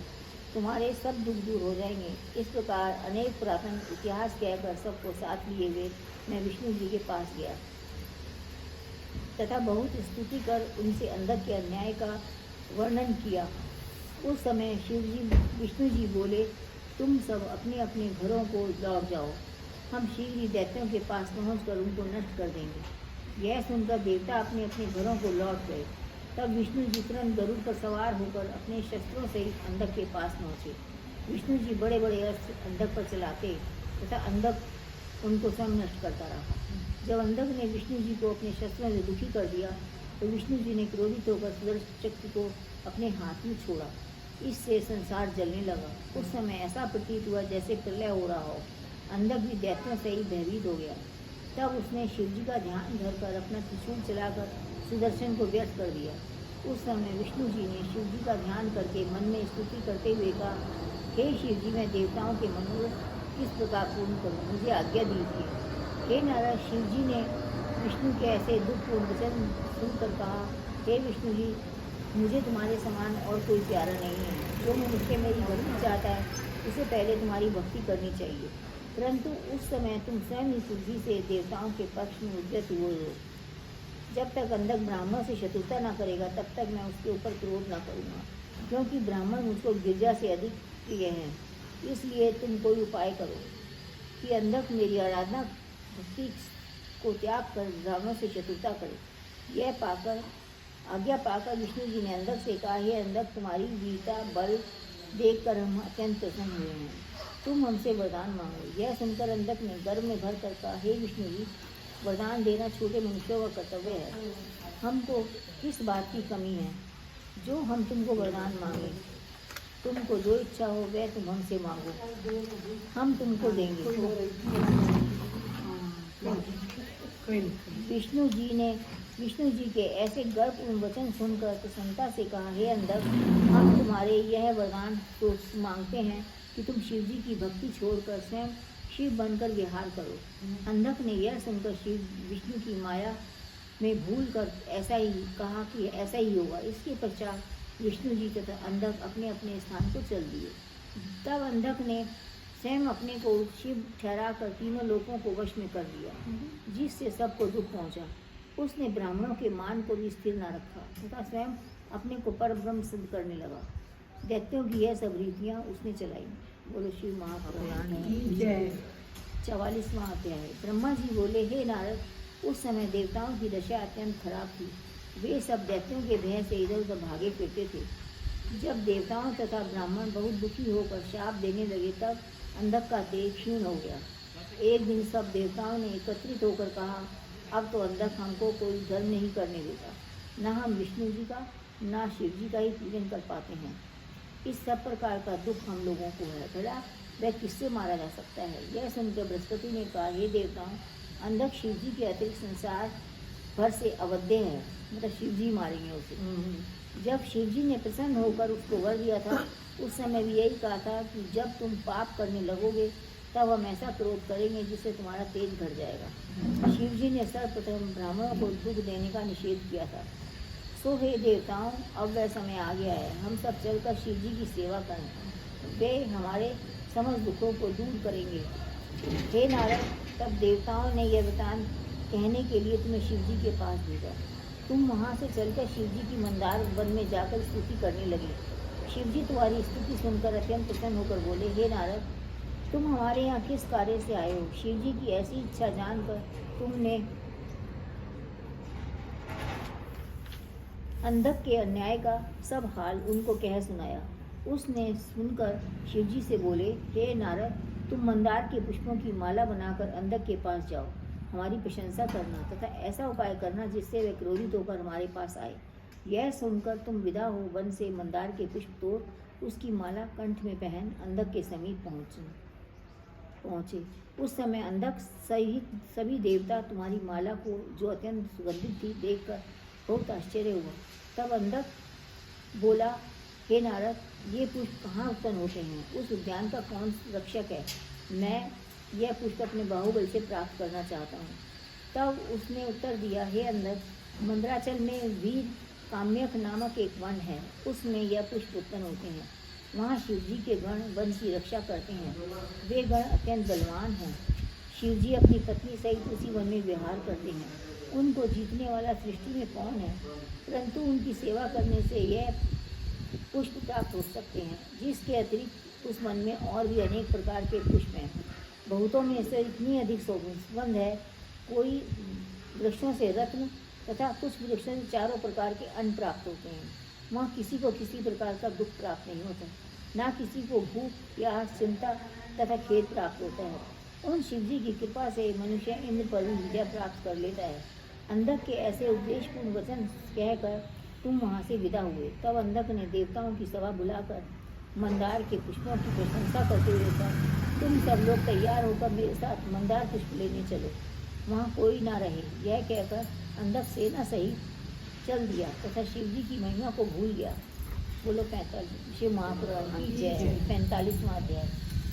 तुम्हारे सब दुख दूर हो जाएंगे। इस प्रकार अनेक पुरातन इतिहास कहकर सबको साथ लिए हुए मैं विष्णु जी के पास गया तथा बहुत स्तुति कर उनसे अंधक के अन्याय का वर्णन किया। उस समय शिव जी विष्णु जी बोले, तुम सब अपने अपने घरों को लौट जाओ, हम शीघ्र ही दैत्यों के पास पहुंचकर उनको नष्ट कर देंगे। यह सुनकर देवता अपने अपने घरों को लौट गए। तब विष्णु जी तुरंत गरुड़ पर सवार होकर अपने शस्त्रों से अंधक के पास पहुँचे। विष्णु जी बड़े बड़े अस्त्र अंधक पर चलाते तथा अंधक उनको स्वयं नष्ट करता रहा। जब अंधक ने विष्णु जी को अपने शस्त्रों से दुखी कर दिया, तो विष्णु जी ने क्रोधित होकर सुदर्शन चक्र को अपने हाथ में छोड़ा। इससे संसार जलने लगा। उस समय ऐसा प्रतीत हुआ जैसे प्रलय हो रहा हो। अंधक भी दैत्यों से ही भयभीत हो गया। तब उसने शिव जी का ध्यान धरकर अपना त्रिशूल चलाकर सुदर्शन को व्यर्थ कर दिया। उस समय विष्णु जी ने शिव जी का ध्यान करके मन में स्तुति करते हुए कहा, हे शिव जी, मैं देवताओं के मनोरथ किस प्रकार पूर्ण करूँ, मुझे आज्ञा दीजिए। हे नारद, शिव जी ने विष्णु के ऐसे दुखपूर्ण वचन सुनकर कहा, हे विष्णु जी, मुझे तुम्हारे समान और कोई प्यारा नहीं है। जो मनुष्य मेरी भक्ति चाहता है उसे पहले तुम्हारी भक्ति करनी चाहिए, परंतु उस समय तुम स्वयं ही बुद्धि से देवताओं के पक्ष में उद्यत हुए हो। जब तक अंधक ब्राह्मण से शत्रुता न करेगा तब तक मैं उसके ऊपर क्रोध न करूँगा, क्योंकि ब्राह्मण मुझको गिरजा से अधिक प्रिय है। इसलिए तुम कोई उपाय करो कि अंधक मेरी आराधना भक्ति को त्याग कर ब्राह्मण से शत्रुता करे। यह पाकर आज्ञा पाकर विष्णु जी ने अंधक से कहा, हे अंधक, तुम्हारी वीरता बल देखकर हम अत्यंत प्रसन्न हुए हैं, तुम हमसे वरदान मांगो। यह सुनकर अंधक ने गर्व में भर कर कहा, हे विष्णु जी, वरदान देना छोटे मनुष्यों का कर्तव्य है। हमको किस बात की कमी है जो हम तुमको वरदान मांगे। तुमको जो इच्छा हो वह तुम हमसे मांगो, हम तुमको देंगे। विष्णु जी के ऐसे गर्वपूर्ण वचन सुनकर प्रसन्नता से कहा, हे अंधक, हम तुम्हारे यह वरदान तो मांगते हैं कि तुम शिव जी की भक्ति छोड़कर स्वयं शिव बनकर विहार करो। अंधक ने यह सुनकर शिव विष्णु की माया में भूल कर ऐसा ही कहा कि ऐसा ही होगा। इसके पश्चात विष्णु जी तथा अंधक अपने अपने स्थान को चल दिए। तब अंधक ने स्वयं अपने को शिव ठहरा कर तीनों लोगों को वश में कर लिया, जिससे सबको दुख पहुंचा। उसने ब्राह्मणों के मान को भी स्थिर न रखा तथा स्वयं अपने को परब्रह्म सिद्ध करने लगा। दैत्यों की यह सब रीतियाँ उसने चलाई। बोलो शिव महापुराण। 44वां अध्याय। ब्रह्मा जी बोले, हे नारद, उस समय देवताओं की दशा अत्यंत खराब थी। वे सब दैत्यों के भय से इधर उधर भागे फिरते थे। जब देवताओं तथा ब्राह्मण बहुत दुखी होकर शाप देने लगे तब अंधक का तेज क्षीण हो गया। एक दिन सब देवताओं ने एकत्रित होकर कहा, अब तो अंधक हमको कोई धर्म नहीं करने देता, न हम विष्णु जी का न शिव जी का ही पूजन कर पाते हैं। इस सब प्रकार का दुख हम लोगों को है, भला वह किससे मारा जा सकता है। यह सुनकर बृहस्पति ने कहा, हे देवताओं, अंधक शिव जी के अतिरिक्त संसार भर से अवध्य है, मतलब शिव जी मारेंगे उसे। जब शिव जी ने प्रसन्न होकर उसको वर दिया था उस समय भी यही कहा था कि जब तुम पाप करने लगोगे तब हम ऐसा क्रोध करेंगे जिससे तुम्हारा तेज घट जाएगा। शिव जी ने सर्वप्रथम ब्राह्मणों को दुख देने का निषेध किया था। सो हे देवताओं, अब वह समय आ गया है, हम सब चलकर शिव जी की सेवा करें, वे हमारे समस्त दुखों को दूर करेंगे। हे नारद, तब देवताओं ने यह वरदान कहने के लिए तुम्हें शिव जी के पास भेजा। तुम वहाँ से चलकर शिव जी की मंदार वन में जाकर स्तुति करने लगे। शिव जी तुम्हारी स्तुति सुनकर अत्यंत प्रसन्न होकर बोले, हे नारद, तुम हमारे यहाँ किस कार्य से आए हो। शिव जी की ऐसी इच्छा जानकर तुमने अंधक के अन्याय का सब हाल उनको कह सुनाया। उसने सुनकर शिव जी से बोले, हे नारद, तुम मंदार के पुष्पों की माला बनाकर अंधक के पास जाओ, हमारी प्रशंसा करना तथा ऐसा उपाय करना जिससे वे क्रोधित होकर हमारे पास आए। यह सुनकर तुम विदा हो वन से मंदार के पुष्प तोड़ उसकी माला कंठ में पहन अंधक के समीप पहुँचे। उस समय अंधक सहित सभी देवता तुम्हारी माला को, जो अत्यंत सुगंधित थी, देखकर बहुत आश्चर्य हुआ। तब अंधक बोला, हे नारद, ये पुष्प कहाँ उत्पन्न होते हैं, उस उद्यान का कौन रक्षक है, मैं यह पुष्प अपने बाहुबल से प्राप्त करना चाहता हूँ। तब उसने उत्तर दिया, हे अंधक, मंदराचल में वीर काम्यक नामक एक वन है, उसमें यह पुष्प उत्पन्न होते हैं। वहाँ शिव जी के गण वन की रक्षा करते हैं। वे गण अत्यंत बलवान हैं। शिव जी अपनी पत्नी सहित उसी वन में विहार करते हैं। उनको जीतने वाला सृष्टि में कौन है, परंतु उनकी सेवा करने से यह पुष्प प्राप्त हो सकते हैं। जिसके अतिरिक्त उस वन में और भी अनेक प्रकार के पुष्प हैं। बहुतों में से इतनी अधिक सुगंध है, कोई वृक्षों से रत्न तथा कुछ वृक्षों से चारों प्रकार के अन्न प्राप्त होते हैं। वहाँ किसी को किसी प्रकार का दुख प्राप्त नहीं होता, ना किसी को भूख, प्यास, चिंता तथा खेद प्राप्त होता है। उन शिव जी की कृपा से मनुष्य इंद्र पर भी विजय प्राप्त कर लेता है। अंधक के ऐसे उपदेशपूर्ण वचन कहकर तुम वहाँ से विदा हुए। तब अंधक ने देवताओं की सभा बुलाकर मंदार के पुष्पों की प्रशंसा करते हुए कहा, तुम सब लोग तैयार होकर मेरे साथ मंदार पुष्प लेने चलो, वहाँ कोई ना रहे। यह कहकर अंधक सेना सहित चल दिया तथा शिव जी की महिमा को भूल गया। बोलो 45 शिव महापुराण की जय। 45वां अध्याय।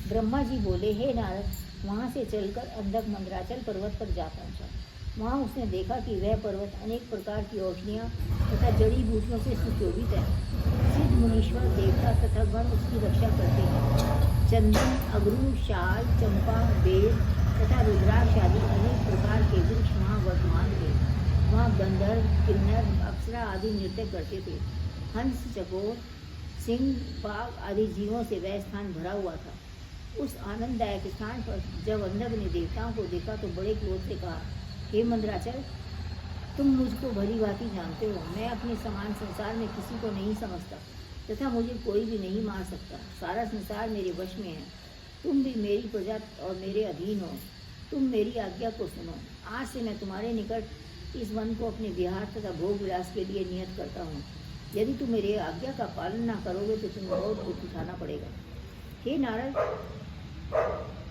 ब्रह्मा जी बोले, हे नारद, वहाँ से चलकर अंधक मंदराचल पर्वत पर जा पहुँचा। वहाँ उसने देखा कि वह पर्वत अनेक प्रकार की औषधियाँ तथा जड़ी बूटियों से सुशोभित है। सिद्ध मुनीश्वर देवता तथा गण उसकी रक्षा करते हैं। चंदन, अगरू, शाल, चंपा, बेल तथा रुद्राक्ष आदि अनेक प्रकार के वृक्ष वहाँ वर्तमान थे। वहाँ गंधर्व, किन्नर, अप्सरा आदि नृत्य करते थे। हंस, चकोर, सिंह, बाघ आदि जीवों से वह स्थान भरा हुआ था। उस आनंददायक स्थान पर जब अंधक ने देवताओं को देखा तो बड़े क्रोध से कहा, हे मंदराचल, तुम मुझको भली भांति जानते हो। मैं अपने समान संसार में किसी को नहीं समझता तथा मुझे कोई भी नहीं मार सकता। सारा संसार मेरे वश में है। तुम भी मेरी प्रजा और मेरे अधीन हो। तुम मेरी आज्ञा को सुनो। आज से मैं तुम्हारे निकट इस वन को अपने विहार तथा भोग विलास के लिए नियत करता हूँ। यदि तुम मेरे आज्ञा का पालन न करोगे तो तुम्हें बहुत दुख उठाना पड़ेगा। हे नारद,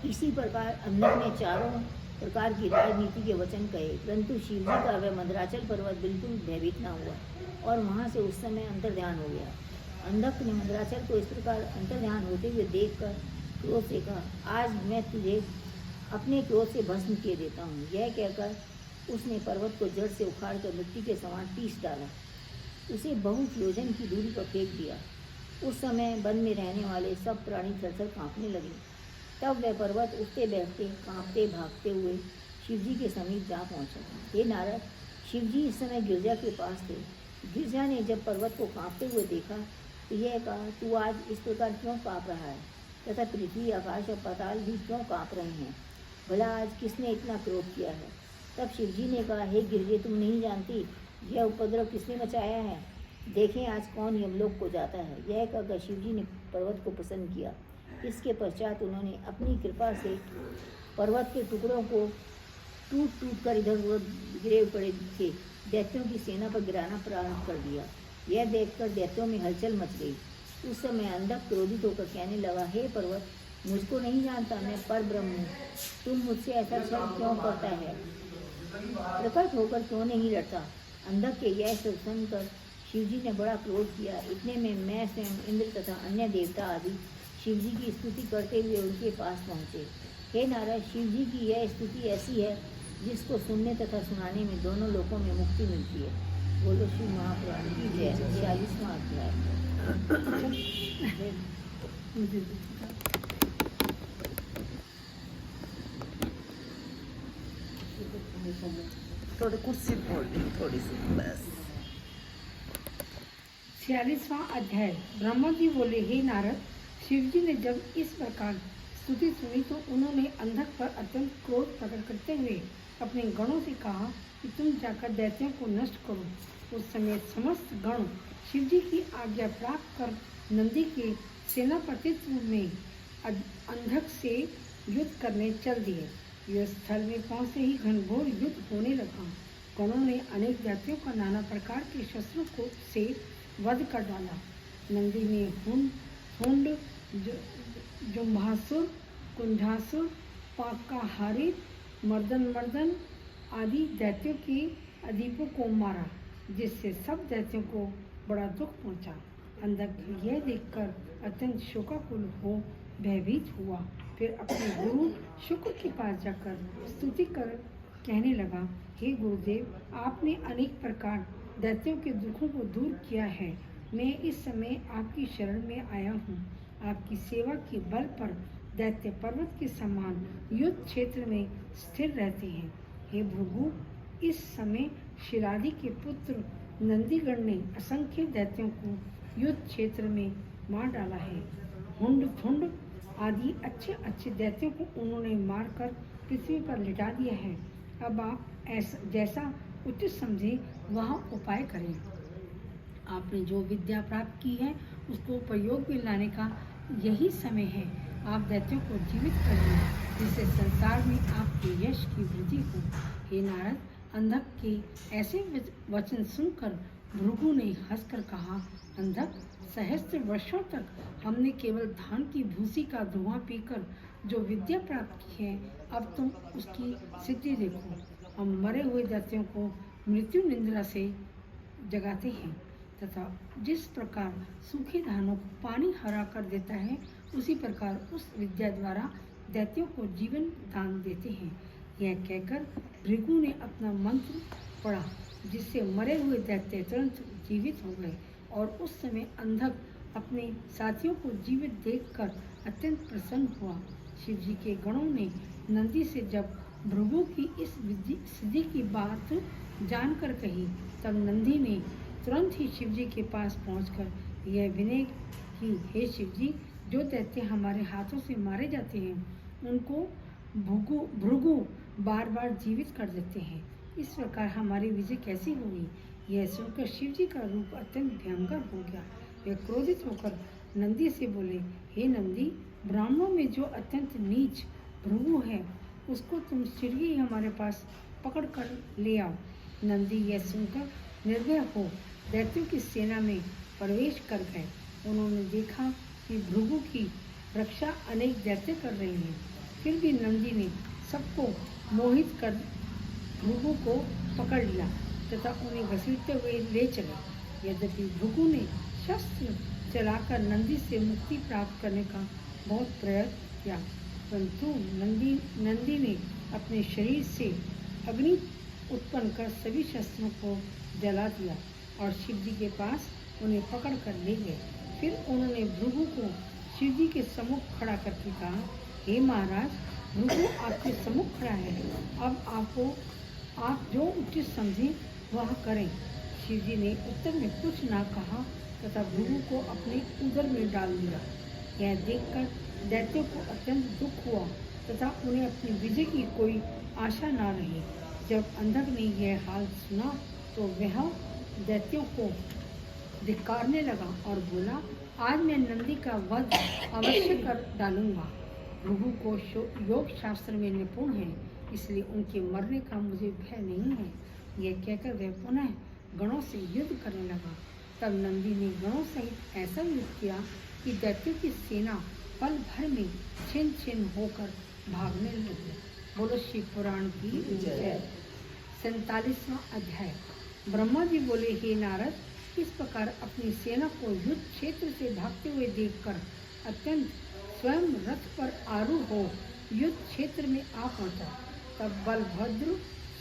इसी प्रकार अंधक ने चारों प्रकार की राजनीति के वचन कहे, परंतु शिव जी का वह मंदराचल पर्वत बिल्कुल भयभीत न हुआ और वहाँ से उस समय अंतर्ध्यान हो गया। अंधक ने मंदराचल को इस प्रकार अंतर्ध्यान होते हुए देखकर क्रोध से कहा, आज मैं तुझे अपने क्रोध से भस्म किए देता हूँ। यह कहकर उसने पर्वत को जड़ से उखाड़कर मिट्टी के समान पीस डाला, उसे बहुत योजन की दूरी पर फेंक दिया। उस समय वन में रहने वाले सब प्राणी थरथर काँपने लगे। तब वह पर्वत उठते बैठते काँपते भागते हुए शिव जी के समीप जा पहुँचा। हे नारद, शिव जी इस समय गिरजा के पास थे। गिरजा ने जब पर्वत को काँपते हुए देखा तो यह कहा, तू आज इस प्रकार क्यों काँप रहा है तथा पृथ्वी, आकाश और पाताल भी क्यों काँप रहे हैं? भला आज किसने इतना क्रोध किया है? तब शिव जी ने कहा, हे गिरजे, तुम नहीं जानती यह उपद्रव किसने मचाया है। देखें आज कौन यमलोक को जाता है। यह कहकर शिव जी ने पर्वत को प्रसन्न किया। इसके पश्चात उन्होंने अपनी कृपा से पर्वत के टुकड़ों को टूट टूट कर इधर उधर गिरे पड़े थे दैत्यों की सेना पर गिराना प्रारंभ कर दिया। यह देखकर दैत्यों में हलचल मच गई। उस समय अंधक क्रोधित होकर कहने लगा, हे पर्वत, मुझको नहीं जानता, मैं पर ब्रह्म हूँ। तुम मुझसे ऐसा छल क्यों करता है? प्रकट होकर क्यों नहीं लड़ता? अंधक के यह सब सुनकर शिव जी ने बड़ा क्रोध किया। इतने में मैं स्वयं इंद्र तथा अन्य देवता आदि शिव जी की स्तुति करते हुए उनके पास पहुँचे। हे नारद, शिव जी की यह स्तुति ऐसी है जिसको सुनने तथा सुनाने में दोनों लोकों में मुक्ति मिलती है। बोलो शिव महापुराण की जय। 46वां अध्याय। थोड़ी कुर्सी थोड़ी सी बस। 46वां अध्याय। ब्रह्मा जी बोले, हे नारद, शिव जी ने जब इस प्रकार स्तुति सुनी तो उन्होंने अंधक पर अत्यंत क्रोध प्रकट करते हुए अपने गणों से कहा कि तुम जाकर दैत्यों को नष्ट करो। उस समय समस्त गण शिव जी की आज्ञा प्राप्त कर नंदी के सेनापतित्व में अंधक से युद्ध करने चल दिए। युद्ध स्थल में पहुंचते ही घनघोर युद्ध होने लगा। गणों ने अनेक जातियों का नाना प्रकार के शस्त्रों को से वध कर डाला। नंदी ने हुंड, जुम्भासुर, कुंजासुर, पाकाहारी, मर्दन आदि दैत्यों के अधिपों को मारा, जिससे सब दैत्यों को बड़ा दुख पहुंचा। अंधक यह देखकर अत्यंत शोकाकुल हो भयभीत हुआ। फिर अपने गुरु शुक्र के पास जाकर स्तुति कर कहने लगा, हे गुरुदेव, आपने अनेक प्रकार दैत्यों के दुखों को दूर किया है। मैं इस समय आपकी शरण में आया हूँ। आपकी सेवा के बल पर दैत्य पर्वत के समान युद्ध क्षेत्र में स्थिर रहते हैं। हे भृगु, इस समय शिलादि के पुत्र नंदीगण ने असंख्य दैत्यों को युद्ध क्षेत्र में मार डाला है। हुंड, थुंड आदि अच्छे अच्छे दैत्यों को उन्होंने मारकर पृथ्वी पर लिटा दिया है। अब आप जैसा उचित समझे वहाँ उपाय करें। आपने जो विद्या प्राप्त की है उसको प्रयोग में लाने का यही समय है। आप दैत्यों को जीवित करिए, जिससे संसार में आपके यश की वृद्धि हो। हे नारद, अंधक के ऐसे वचन सुनकर भृगु ने हंसकर कहा, अंधक, सहस्त्र वर्षों तक हमने केवल धान की भूसी का धुआं पीकर जो विद्या प्राप्त की है, अब तुम उसकी सिद्धि देखो। हम मरे हुए दैत्यों को मृत्यु निद्रा से जगाते हैं तथा जिस प्रकार सूखे धानों को पानी हरा कर देता है, उसी प्रकार उस विद्या द्वारा दैत्यों को जीवन दान देते हैं। यह कहकर भृगु ने अपना मंत्र पढ़ा, जिससे मरे हुए दैत्य तुरंत जीवित हो गए और उस समय अंधक अपने साथियों को जीवित देखकर अत्यंत प्रसन्न हुआ। शिव जी के गणों ने नंदी से जब भृगु की इस सिद्धि की बात जानकर कही, तब नंदी ने तुरंत ही शिव जी के पास पहुंचकर यह विनय की, हे शिव जी, जो दैत्य हमारे हाथों से मारे जाते हैं, उनको भृगु बार बार जीवित कर देते हैं। इस प्रकार हमारी विजय कैसी होगी? यह सुनकर शिव जी का रूप अत्यंत भयंकर हो गया। वे क्रोधित होकर नंदी से बोले, हे नंदी, ब्राह्मणों में जो अत्यंत नीच भृगु है, उसको तुम शीघ्र ही हमारे पास पकड़ कर ले आओ। नंदी यह सुनकर निर्भय हो दैत्यों की सेना में प्रवेश कर गए। उन्होंने देखा कि भृगु की रक्षा अनेक दैत्य कर रहे हैं, फिर भी नंदी ने सबको मोहित कर भृगु को पकड़ लिया तथा उन्हें घसीटते हुए ले चले। यद्यपि भृगु ने शस्त्र चलाकर नंदी से मुक्ति प्राप्त करने का बहुत प्रयत्न किया, परंतु नंदी ने अपने शरीर से अग्नि उत्पन्न कर सभी शस्त्रों को जला दिया और शिव जी के पास उन्हें पकड़ कर ले गए। फिर उन्होंने भृगु को शिव जी के सम्मुख खड़ा करके कहा, हे महाराज, भृगु आपके सम्मुख खड़ा है, अब आप जो उचित समझें वह करें। शिव जी ने उत्तर में कुछ ना कहा तथा भृगु को अपने उदर में डाल दिया। यह देखकर दैत्यों को अत्यंत दुख हुआ तथा उन्हें अपनी विजय की कोई आशा न रही। जब अंधक ने यह हाल सुना तो वह दैत्यों को धिक्कारने लगा और बोला, आज मैं नंदी का वध अवश्य कर डालूंगा। भृगु को योग शास्त्र में निपुण है, इसलिए उनके मरने का मुझे भय नहीं है। यह कहकर वह पुनः गणों से युद्ध करने लगा। तब नंदी ने गणों सहित ऐसा युद्ध किया कि दैत्यों की सेना पल भर में छिन्न छिन्न होकर भागने लगी। बोलो शिव पुराण की जय। 47वां अध्याय। ब्रह्मा जी बोले, हे नारद, इस प्रकार अपनी सेना को युद्ध क्षेत्र से भागते हुए देखकर अत्यंत स्वयं रथ पर आरूढ़ हो युद्ध क्षेत्र में आ पहुंचा। तब बलभद्र,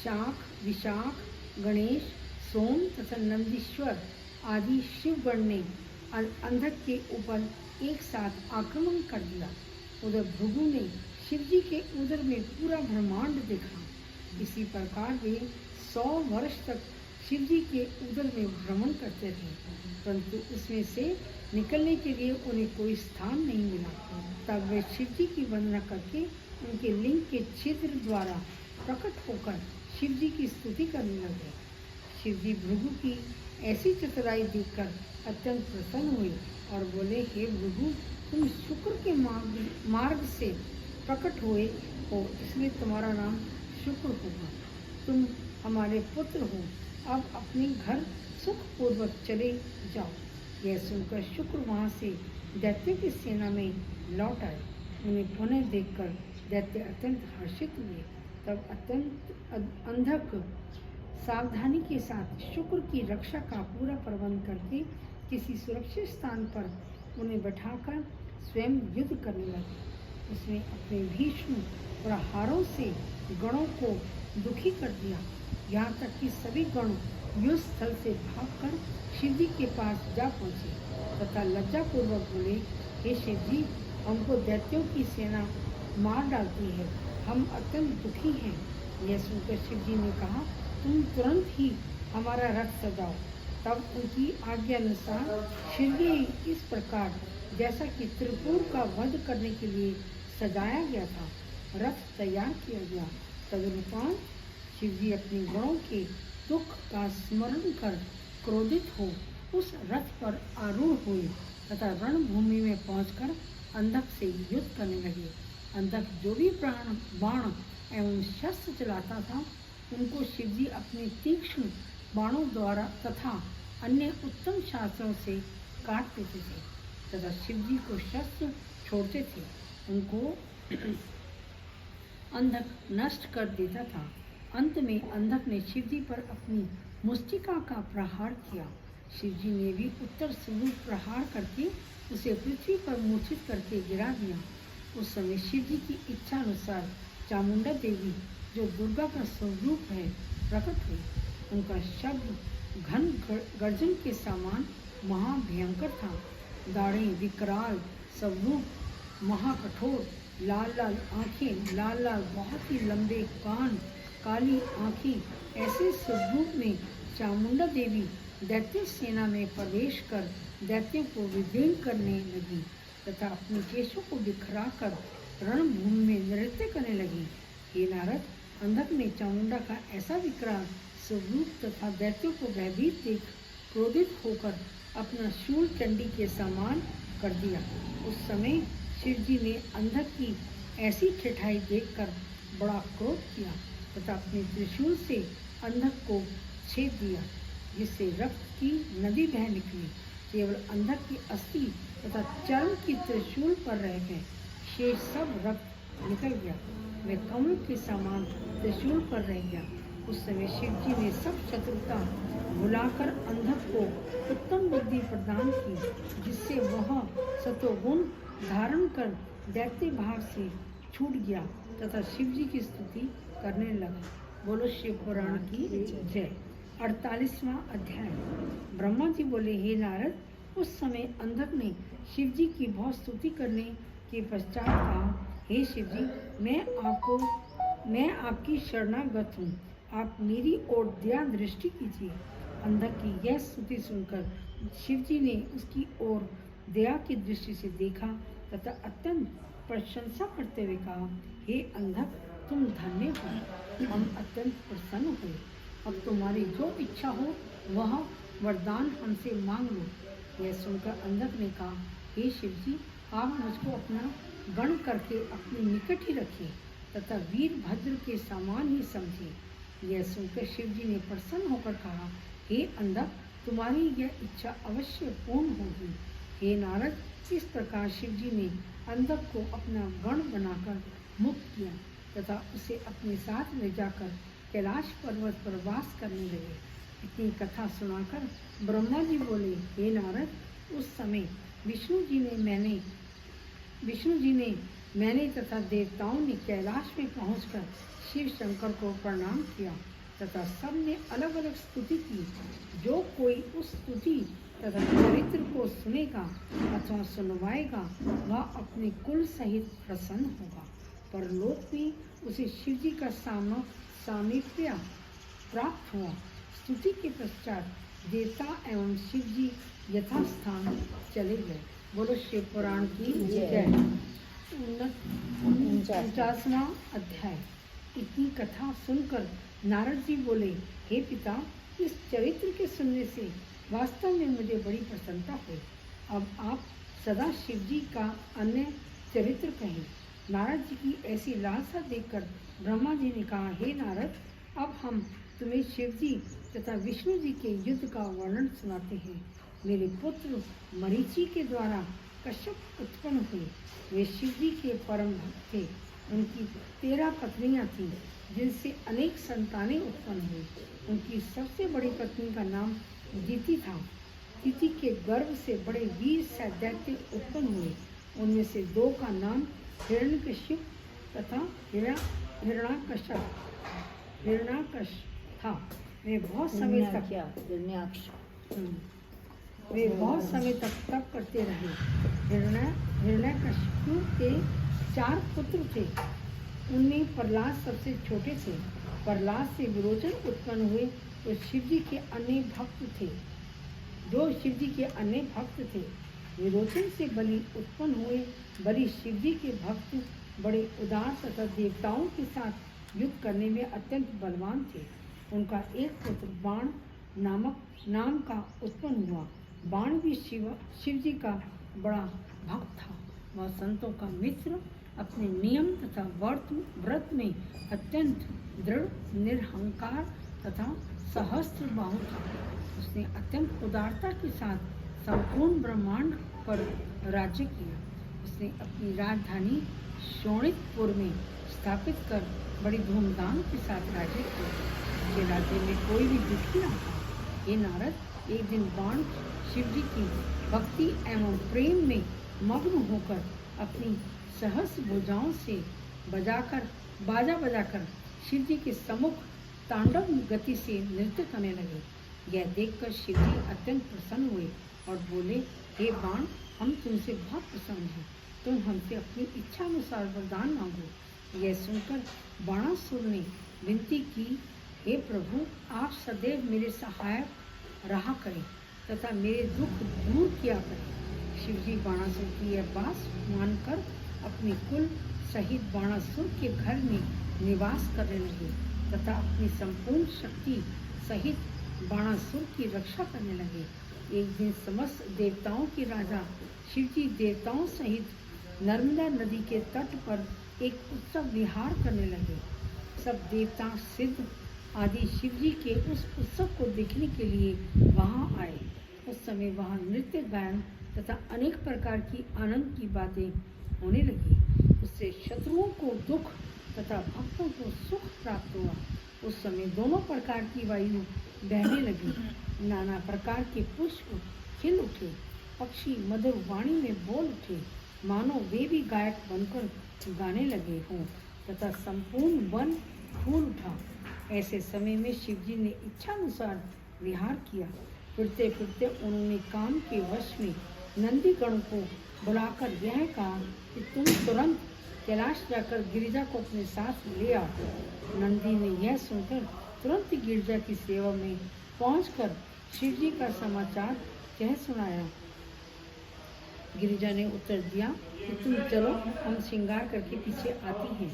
शाख, विशाख, गणेश, सोम तथा नंदीश्वर आदि शिवगण ने अंधक के ऊपर एक साथ आक्रमण कर दिया। उधर भृगु ने शिव जी के उदर में पूरा ब्रह्मांड देखा। इसी प्रकार वे 100 वर्ष तक शिव जी के उदर में भ्रमण करते थे, परंतु उसमें से निकलने के लिए उन्हें कोई स्थान नहीं मिला। तब वे शिव जी की वंदना करके उनके लिंग के छिद्र द्वारा प्रकट होकर शिव जी की स्तुति करने लगे। शिव जी भृगु की ऐसी चतुराई देखकर अत्यंत प्रसन्न हुए और बोले, हे भृगु, तुम शुक्र के मार्ग से प्रकट हुए हो, इसलिए तुम्हारा नाम शुक्र होगा। तुम हमारे पुत्र हो, अब अपने घर सुखपूर्वक चले जाओ। यह सुनकर शुक्र वहाँ से दैत्यों की सेना में लौट आए। उन्हें पुनः देखकर दैत्य अत्यंत हर्षित हुए। तब अत्यंत अंधक सावधानी के साथ शुक्र की रक्षा का पूरा प्रबंध करके किसी सुरक्षित स्थान पर उन्हें बैठाकर स्वयं युद्ध करने लगे। उसने अपने भीष्म प्रहारों से गणों को दुखी कर दिया, यहाँ तक कि सभी गण युद्ध स्थल से भागकर शिव जी के पास जा पहुँचे तथा लज्जापूर्वक बोले, हे शिव जी, हमको दैत्यों की सेना मार डालती है, हम अत्यंत दुखी हैं। यह सुनकर शिव जी ने कहा, तुम तुरंत ही हमारा रथ सजाओ। तब उनकी आज्ञा अनुसार शिव जी इस प्रकार जैसा कि त्रिपुर का वध करने के लिए सजाया गया था, रथ तैयार किया गया। तदनुसार शिव जी अपने गणों के दुख का स्मरण कर क्रोधित हो उस रथ पर आरूढ़ हुए तथा रणभूमि में पहुंचकर अंधक से युद्ध करने लगे। अंधक जो भी बाण एवं शस्त्र चलाता था, उनको शिवजी अपने तीक्ष्ण बाणों द्वारा तथा अन्य उत्तम शास्त्रों से काट देते थे तथा शिवजी को शस्त्र छोड़ते थे। उनको अंधक नष्ट कर देता था। अंत में अंधक ने शिवजी पर अपनी मुष्टिका का प्रहार किया। शिवजी ने भी उत्तर स्वरूप प्रहार करके उसे पृथ्वी पर मूर्छित करके गिरा दिया। उस समय शिवजी की इच्छा अनुसार चामुंडा देवी, जो दुर्गा का स्वरूप है, प्रकट हुई। उनका शब्द घन गर्जन के समान महाभयंकर था। दाढ़ें विकराल स्वरूप, महाकठोर, लाल लाल आँखें, लाल लाल बहुत ही लंबे कान, काली आँखें, ऐसे स्वरूप में चामुंडा देवी दैत्य सेना में प्रवेश कर दैत्यों को विदीर्ण करने लगी तथा अपने केशों को बिखराकर रणभूमि में नृत्य करने लगी। हे नारद, अंधक ने चामुंडा का ऐसा विकराल स्वरूप तथा दैत्यों को भयभीत देख क्रोधित होकर अपना शूल चंडी के समान कर दिया। उस समय शिवजी ने अंधक की ऐसी ठिठाई देखकर बड़ा क्रोध किया तथा अपने त्रिशूल से अंधक को छेद दिया, जिससे रक्त की नदी बह निकली। केवल अंधक की अस्थि तथा चर्म की त्रिशूल पर रह गए, शेष सब रक्त निकल गया। वह कमल के समान त्रिशूल पर रह गया। उस समय शिवजी ने सब शत्रुता भुलाकर अंधक को उत्तम बुद्धि प्रदान की, जिससे वह सतोगुण धारण कर दैत्य भाव से छूट गया तथा शिवजी की स्तुति करने लगा। बोलो शिव पुराण की जय। 48वां अध्याय। ब्रह्मा जी बोले, हे नारद, उस समय अंधक ने शिवजी की बहुत स्तुति करने के पश्चात कहा, हे शिवजी, मैं आपकी शरणागत हूँ, आप मेरी ओर दया दृष्टि कीजिए। अंधक की यह स्तुति सुनकर शिवजी ने उसकी ओर दया की दृष्टि से देखा तथा अत्यंत प्रशंसा करते हुए कहा, हे अंधक, तुम धन्य हो, हम अत्यंत प्रसन्न हुए। अब तुम्हारी जो इच्छा हो वह वरदान हमसे मांग लो। यह सुनकर अंधक ने कहा, हे शिवजी, आप मुझको अपना गण करके अपने निकट ही रखिए तथा वीरभद्र के समान ही समझिए। यह सुनकर शिवजी ने प्रसन्न होकर कहा, हे अंधक, तुम्हारी यह इच्छा अवश्य पूर्ण होगी। हे नारद, इस प्रकार शिवजी ने अंधक को अपना गण बनाकर मुक्त किया तथा उसे अपने साथ ले जाकर कैलाश पर्वत पर वास करने लगे। इतनी कथा सुनाकर ब्रह्मा जी बोले, हे नारद, उस समय विष्णु जी ने मैंने तथा देवताओं ने कैलाश में पहुंचकर शिव शंकर को प्रणाम किया तथा सब ने अलग अलग स्तुति की। जो कोई उस स्तुति तथा चरित्र को सुनेगा अथवा सुनवाएगा वह अपने कुल सहित प्रसन्न होगा। परलोक में उसे शिवजी का सामीप्य प्राप्त हुआ। स्तुति के पश्चात देवता एवं शिवजी यथास्थान चले गए। बोलो शिव पुराण की जय। 49वां अध्याय। इतनी कथा सुनकर नारद जी बोले, हे पिता, इस चरित्र के सुनने से वास्तव में मुझे बड़ी प्रसन्नता हुई। अब आप सदा शिवजी का अन्य चरित्र कहें। नारद जी की ऐसी लालसा देखकर ब्रह्मा जी ने कहा, हे नारद, अब हम तुम्हें शिवजी तथा विष्णु जी के युद्ध का वर्णन सुनाते हैं। मेरे पुत्र मरीचि के द्वारा कश्यप उत्पन्न हुए। वे शिवजी के परम भक्त थे। उनकी 13 पत्नियां थीं, जिनसे अनेक संतानें उत्पन्न हुई। उनकी सबसे बड़ी पत्नी का नाम दिति था। दिति के गर्भ से बड़े वीर दैत्य उत्पन्न हुए। उनमें से 2 का नाम हिरण्यकश्यप तथा हिरण्याकश था। वे बहुत समय तक तप करते रहे। हिरण्याकश्यप के 4 पुत्र थे। उनमें प्रहलाद सबसे छोटे थे। प्रहलाद से विरोचन उत्पन्न हुए तो शिवजी के अन्य भक्त थे। विरोचन से बलि उत्पन्न हुए। बलि शिवजी के भक्त बड़े उदार तथा देवताओं के साथ युद्ध करने में अत्यंत बलवान थे। उनका एक पुत्र बाण नाम का उत्पन्न हुआ। बाण भी शिवजी का बड़ा भक्त था। वह संतों का मित्र, अपने नियम तथा व्रत में अत्यंत दृढ़, निरहंकार तथा सहस्त्र बाहु था। उसने अत्यंत उदारता के साथ संपूर्ण ब्रह्मांड पर राज्य किया। उसने अपनी राजधानी शोणितपुर में स्थापित कर बड़ी धूमधाम के साथ राज्य किया। उसके राज्य में कोई भी दुखी न था। ये नारद, एक दिन बाण शिव जी की भक्ति एवं प्रेम में मग्न होकर अपनी सहस्र भुजाओं से बाजा बजाकर शिव जी के सम्मुख तांडव गति से नृत्य करने लगे। यह देखकर शिव जी अत्यंत प्रसन्न हुए और बोले, हे बाण, हम तुमसे बहुत प्रसन्न हैं। तुम हमसे अपनी इच्छा अनुसार वरदान मांगो। यह सुनकर बाणासुर ने विनती की, हे प्रभु, आप सदैव मेरे सहायक रहा करें तथा मेरे दुख दूर किया करें। शिवजी बाणासुर की यह बात मानकर अपने कुल सहित बाणासुर के घर में निवास करने लगे तथा अपनी संपूर्ण शक्ति सहित बाणासुर की रक्षा करने लगे। एक दिन समस्त देवताओं के राजा शिवजी देवताओं सहित नर्मदा नदी के तट पर एक उत्सव विहार करने लगे। सब देवता, सिद्ध आदि शिवजी के उस उत्सव को देखने के लिए वहां आए। उस समय वहां नृत्य, गायन तथा अनेक प्रकार की आनंद की बातें होने लगी। उससे शत्रुओं को दुख तथा भक्तों को सुख प्राप्त हुआ। उस समय दोनों प्रकार की वायु बहने लगी। नाना प्रकार के पुष्प खिल उठे, पक्षी मधुर वाणी में बोल उठे, मानो वे भी गायक बनकर गाने लगे हों तथा संपूर्ण वन फूल उठा। ऐसे समय में शिवजी ने इच्छानुसार विहार किया। फिरते फिरते उन्होंने काम के वश में नंदी गण को बुलाकर यह कहा कि तुम तुरंत कैलाश जाकर गिरिजा को अपने साथ ले आओ। नंदी ने यह सुनकर तुरंत गिरिजा की सेवा में पहुंचकर शिवजी का समाचार कह सुनाया। गिरिजा ने उत्तर दिया कि तुम चलो, हम श्रृंगार करके पीछे आती हैं।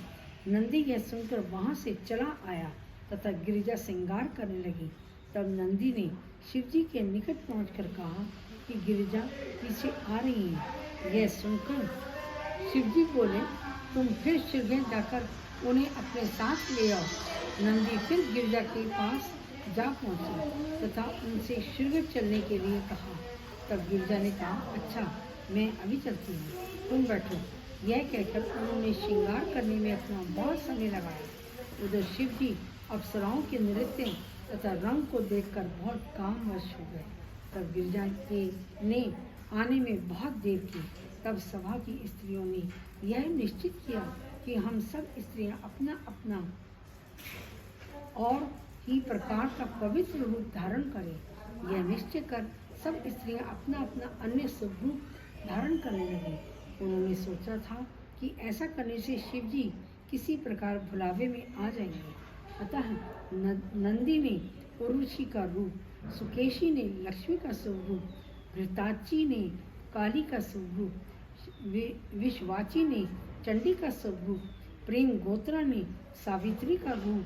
नंदी यह सुनकर वहां से चला आया तथा गिरिजा श्रृंगार करने लगी। तब नंदी ने शिवजी के निकट पहुंचकर कहा कि गिरिजा पीछे आ रही है। यह सुनकर शिवजी बोले, तुम फिर शीघ्र जाकर उन्हें अपने साथ ले आओ। नंदी फिर गिरिजा के पास जा पहुंचे तथा उनसे शीघ्र चलने के लिए कहा। तब गिरिजा ने कहा, अच्छा, मैं अभी चलती हूँ, तुम बैठो। यह कहकर उन्होंने श्रृंगार करने में अपना बहुत समय लगाया। उधर शिवजी अप्सराओं के नृत्य तथा रंग को देखकर बहुत कामवश हो गए। तब गिरिजा ने आने में बहुत देर की। तब सभा की स्त्रियों ने यह निश्चित किया कि हम सब स्त्रियां अपना अपना और ही प्रकार का पवित्र रूप धारण करें। यह निश्चय कर सब स्त्रियां अपना अपना अन्य स्वरूप धारण करने लगी। उन्होंने सोचा था कि ऐसा करने से शिवजी किसी प्रकार भुलावे में आ जाएंगे। अतः नंदी ने उर्वशी का रूप, सुकेशी ने लक्ष्मी का स्वरूप, घृताची ने काली का स्वरूप, विश्वाची ने चंडी का स्वरूप, प्रेम गोत्रा ने सावित्री का रूप,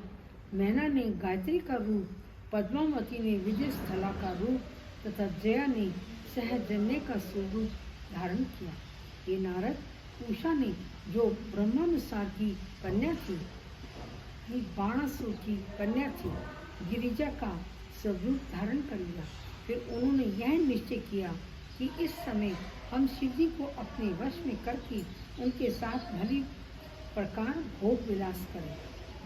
मैना ने गायत्री का रूप, पद्मावती ने विजय स्थला का रूप तथा जया ने सहजन्य का स्वरूप धारण किया। ये नारद, उषा ने जो ब्रह्मानुसार की कन्या थी, बाणासुर की कन्या थी, गिरिजा का स्वरूप धारण कर लिया। फिर उन्होंने यह निश्चय किया कि इस समय हम शिवजी को अपने वश में करके उनके साथ भली प्रकार भोग विलास करें।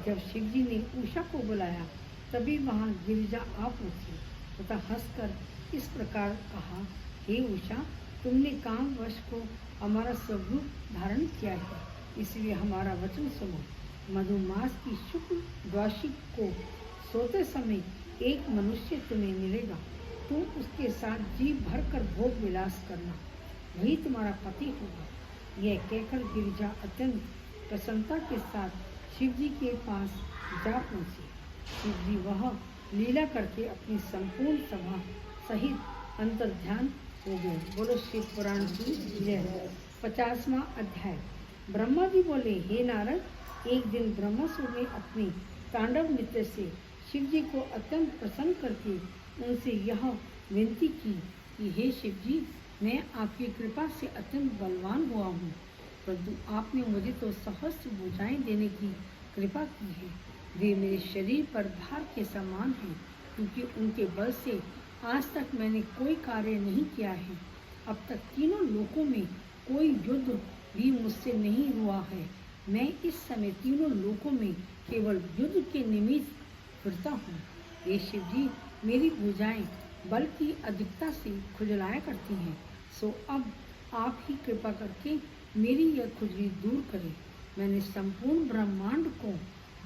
जब शिवजी ने उषा को बुलाया तभी वहाँ गिरिजा आ पहुंची तथा हंसकर इस प्रकार कहा, हे उषा, तुमने काम वश को हमारा स्वरूप धारण किया है, इसलिए हमारा वचन सुनो। मधुमास की शुक्ल द्वादशी को सोते समय एक मनुष्य तुम्हें मिलेगा। तुम उसके साथ जी भर कर भोग विलास करना, वही तुम्हारा पति होगा। यह कहकर गिरिजा अत्यंत प्रसन्नता के साथ शिवजी के पास जा पहुंची। शिवजी वह लीला करके अपनी संपूर्ण सभा सहित अंतर्ध्यान हो गए। बोलो शिव पुराण की जय। 50वां अध्याय। ब्रह्मा जी बोले, हे नारद, एक दिन ब्रह्मासुर ने अपने तांडव नृत्य से शिवजी को अत्यंत प्रसन्न करके उनसे यह विनती की कि हे शिवजी, मैं आपकी कृपा से अत्यंत बलवान हुआ हूँ। परंतु आपने मुझे तो सहस्त्र भुजाएं देने की कृपा की है। वे मेरे शरीर पर भार के समान हैं, क्योंकि उनके बल से आज तक मैंने कोई कार्य नहीं किया है। अब तक तीनों लोकों में कोई युद्ध भी मुझसे नहीं हुआ है। मैं इस समय तीनों लोकों में केवल युद्ध के निमित्त फिरता हूँ। हे शिव जी, मेरी भुजाएं बल की अधिकता से खुजलाया करती हैं, सो अब आप ही कृपा करके मेरी यह खुजली दूर करें। मैंने संपूर्ण ब्रह्मांड को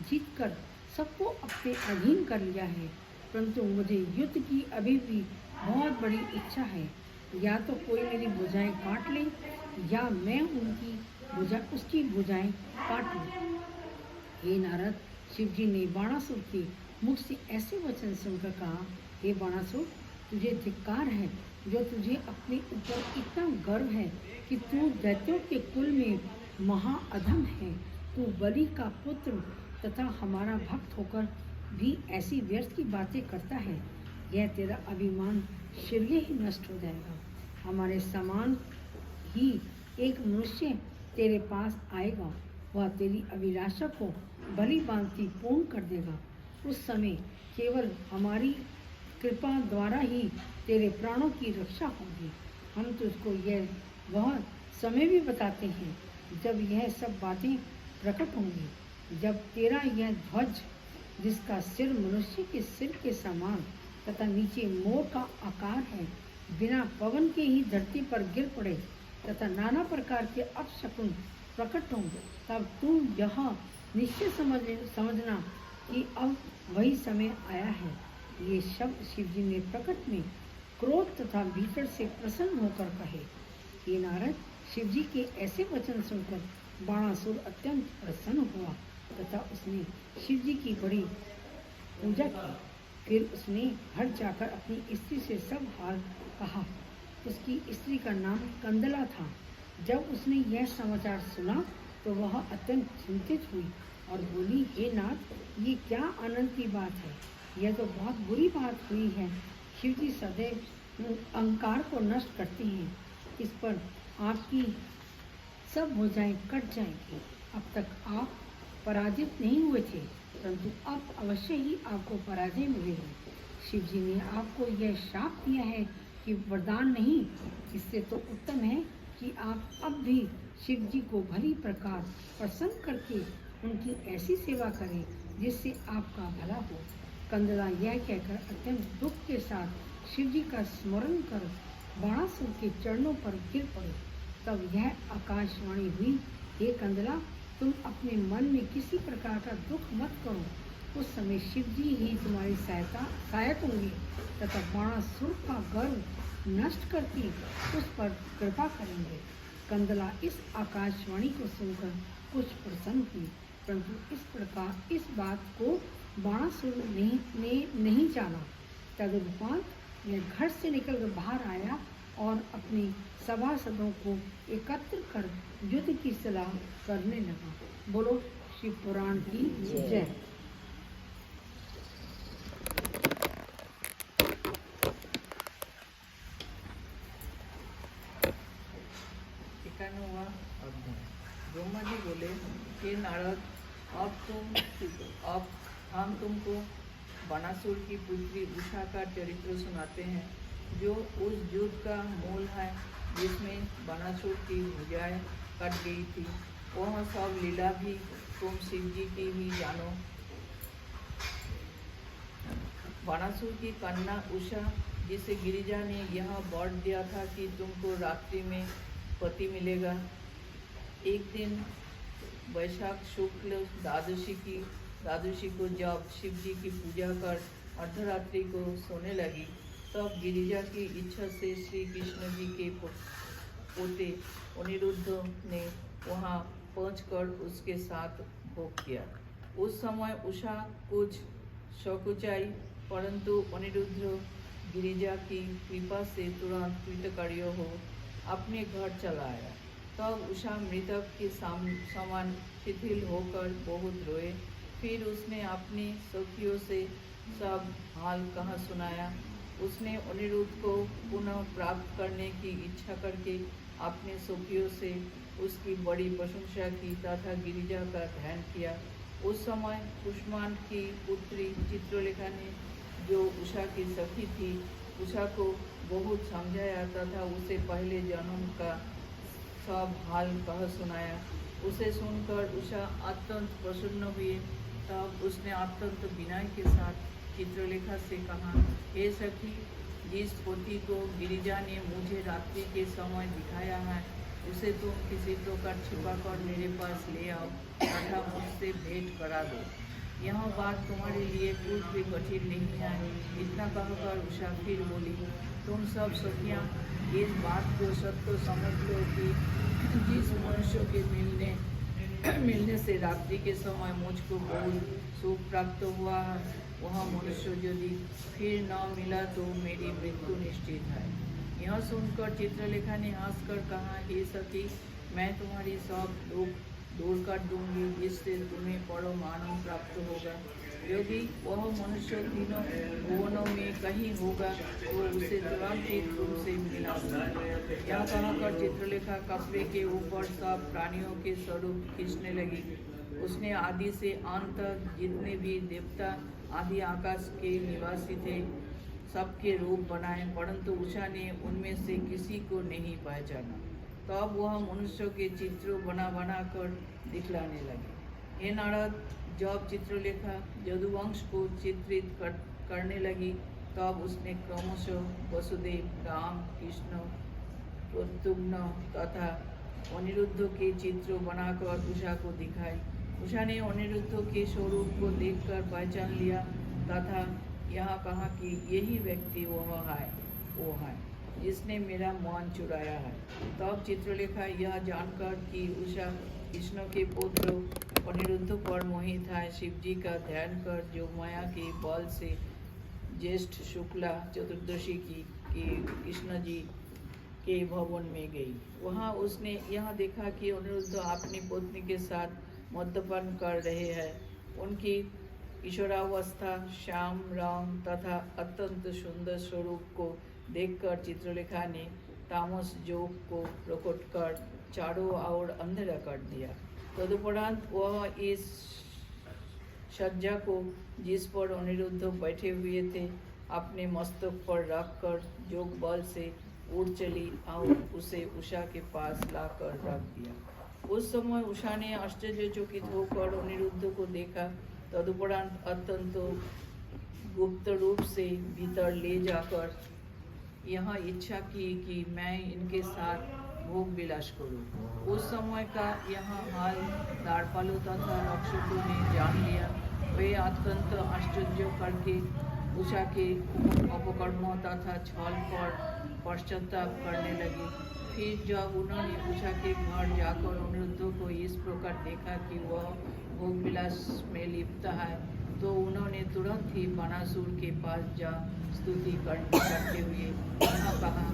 जीतकर सबको अपने अधीन कर लिया है, परंतु मुझे युद्ध की अभी भी बहुत बड़ी इच्छा है। या तो कोई मेरी भुजाएं काट ले, या मैं उसकी भुजाएं काट लूं। हे नारद, शिव जी ने बाणासुर के मुख से ऐसे वचन सुनकर कहा, हे बाणासुर, तुझे धिक्कार है, जो तुझे अपने ऊपर इतना गर्व है कि तू दैत्यों के कुल में महाअधम है। तू बलि का पुत्र तथा हमारा भक्त होकर भी ऐसी व्यर्थ की बातें करता है। यह तेरा अभिमान शीघ्र ही नष्ट हो जाएगा। हमारे समान ही एक मनुष्य तेरे पास आएगा, वह तेरी अभिलाषा को भली भांति पूर्ण कर देगा। उस समय केवल हमारी कृपा द्वारा ही तेरे प्राणों की रक्षा होगी। हम तुझको यह वह समय भी बताते हैं जब यह सब बातें प्रकट होंगी, जब तेरा यह ध्वज, जिसका सिर मनुष्य के सिर के समान तथा नीचे मोर का आकार है, बिना पवन के ही धरती पर गिर पड़े तथा नाना प्रकार के अपशकुन प्रकट होंगे, तब तू यह निश्चय समझना कि अब वही समय आया है। ये शब्द शिव जी ने प्रकट में क्रोध तथा भीतर से प्रसन्न होकर कहे। ये नारद, शिव जी के ऐसे वचन सुनकर बाणासुर अत्यंत प्रसन्न हुआ तथा उसने शिव जी की बड़ी पूजा की। फिर उसने घर जाकर अपनी स्त्री से सब हाल कहा। उसकी स्त्री का नाम कंदला था। जब उसने यह समाचार सुना तो वह अत्यंत चिंतित हुई और बोली, हे नाथ, ये क्या आनंद की बात है, यह तो बहुत बुरी बात हुई है। शिव जी सदैव अहंकार को नष्ट करते हैं, इस पर आपकी सब भुजाएं कट जाएंगी। अब तक आप पराजित नहीं हुए थे, परंतु अब अवश्य ही आपको पराजय मिलेगी। शिव जी ने आपको यह शाप दिया है कि वरदान नहीं, इससे तो उत्तम है कि आप अब भी शिव जी को भली प्रकार प्रसन्न करके उनकी ऐसी सेवा करें जिससे आपका भला हो। कंदला यह कहकर अत्यंत दुख के साथ शिव जी का स्मरण कर बाणासुर के चरणों पर गिर पड़े। तब यह आकाशवाणी हुई, हे कंदला, तुम अपने मन में किसी प्रकार का दुख मत करो। उस समय शिव जी ही तुम्हारी सहायक होंगे तथा बाणासुर का गर्व नष्ट करके उस पर कृपा करेंगे। कंदला इस आकाशवाणी को सुनकर कुछ प्रसन्न हुई, परंतु इस बात को बाणासुर ने नहीं जाना। तदुपरांत वह घर से निकलकर बाहर आया और अपने सभासदों को एकत्र कर युद्ध की सलाह करने लगा। बोलो शिव पुराण की जय। हुआ ब्रह्मा जी बोले, हे नारद, अब हम तुमको बाणासुर की पुत्री उषा का चरित्र सुनाते हैं, जो उस युद्ध का मूल है जिसमें बाणासुर की भुजाएं कट गई थी। वह सब लीला भी तुम शिव जी की ही जानो। बाणासुर की कन्या उषा, जिसे गिरिजा ने यह वर दिया था कि तुमको रात्रि में पति मिलेगा। एक दिन वैशाख शुक्ल द्वादशी को जब शिव जी की पूजा कर अर्धरात्रि को सोने लगी, तब गिरिजा की इच्छा से श्री कृष्ण जी के पोते अनिरुद्ध ने वहां पहुंचकर उसके साथ भोग किया। उस समय उषा कुछ सकुचाई, परंतु अनिरुद्ध गिरिजा की कृपा से तुरंत कृतकार्य हो अपने घर चला आया। तब उषा मृतक के समान शिथिल होकर बहुत रोए। फिर उसने अपनी सखियों से सब हाल कहा सुनाया। उसने अनिरुद्ध को पुनः प्राप्त करने की इच्छा करके अपने सखियों से उसकी बड़ी प्रशंसा की तथा गिरिजा का ध्यान किया। उस समय कुष्मांड की पुत्री चित्रलेखा ने, जो उषा की सखी थी, उषा को बहुत समझाया तथा उसे पहले जन्म का सब हाल कह सुनाया। उसे सुनकर उषा अत्यंत प्रसन्न हुई। तब उसने अत्यंत विनय के साथ चित्रलेखा से कहा, हे सखी, जिस पोती को गिरिजा ने मुझे रात्रि के समय दिखाया है, उसे तुम किसी प्रकार छिपाकर मेरे पास ले आओ तथा मुझसे भेंट करा दो। यह बात तुम्हारे लिए कुछ भी कठिन नहीं है। इतना कहकर उषा फिर बोली, तुम सब सखियाँ इस बात को सत्य समझ लो कि जिस मनुष्य के मिलने से रात्रि के समय मुझको बहुत सुख प्राप्त हुआ है, वह मनुष्य यदि फिर न मिला तो मेरी मृत्यु निश्चित है। यह सुनकर चित्रलेखा ने हंसकर कहा, हे सखी, मैं तुम्हारी सब दुख दूर कर दूंगी, जिससे तुम्हें परम आनंद प्राप्त होगा। यदि वह मनुष्य तीनों भुवनों में कहीं होगा तो उसे तुरंत ही तुमसे मिला। यह कहकर चित्रलेखा कपड़े के ऊपर सब प्राणियों के स्वरूप खींचने लगी। उसने आदि से अंत तक जितने भी देवता आदि आकाश के निवासी थे, सबके रूप बनाए, परंतु उषा ने उनमें से किसी को नहीं पहचाना। तब वह मनुष्य के चित्र बना कर दिखलाने लगे। हे नारद, जब चित्रलेखा यदुवंश को चित्रित करने लगी, तब उसने क्रमशः वसुदेव, राम, कृष्ण, प्रद्युम्न तथा अनिरुद्ध के चित्र बनाकर उषा को दिखाई। उषा ने अनिरुद्ध के स्वरूप को देखकर पहचान लिया तथा यह कहा कि यही व्यक्ति वो है जिसने मेरा मन चुराया है। तब चित्रलेखा यह जानकर कि उषा कृष्ण के पुत्र अनिरुद्ध पर मोहित है, शिवजी का ध्यान कर जो माया के बल से ज्येष्ठ शुक्ला चतुर्दशी की कृष्ण जी के भवन में गई। वहाँ उसने यह देखा कि अनिरुद्ध अपनी पत्नी के साथ मद्यपान कर रहे हैं। उनकी किशोरावस्था, श्याम रंग तथा अत्यंत सुंदर स्वरूप को देखकर चित्रलेखा ने तामस जोग को प्रकट कर चारों ओर अंधेरा कर दिया। तदुपरांत वह इस सज्जा को, जिस पर अनिरुद्ध बैठे हुए थे, अपने मस्तक पर रखकर जोग बल से उड़ चली और उसे उषा के पास लाकर रख दिया। उस समय उषा ने आश्चर्यचकित होकर अनिरुद्ध को देखा। तदुपरांत अत्यंत गुप्त रूप से भीतर ले जाकर यह इच्छा की कि मैं इनके साथ भोग विलास करूं। उस समय का यह हाल द्वारपालों तथा रक्षकों ने जान लिया। वे अत्यंत आश्चर्य करके उषा के अपकर्म तथा छल पर पश्चाताप करने लगे। फिर जब उन्होंने उषा के घर जाकर अनिरुद्ध को इस प्रकार देखा कि वह भोग विलास में लिप्त है, तो उन्होंने तुरंत ही बाणासुर के पास जा स्तुति करते हुए कहा,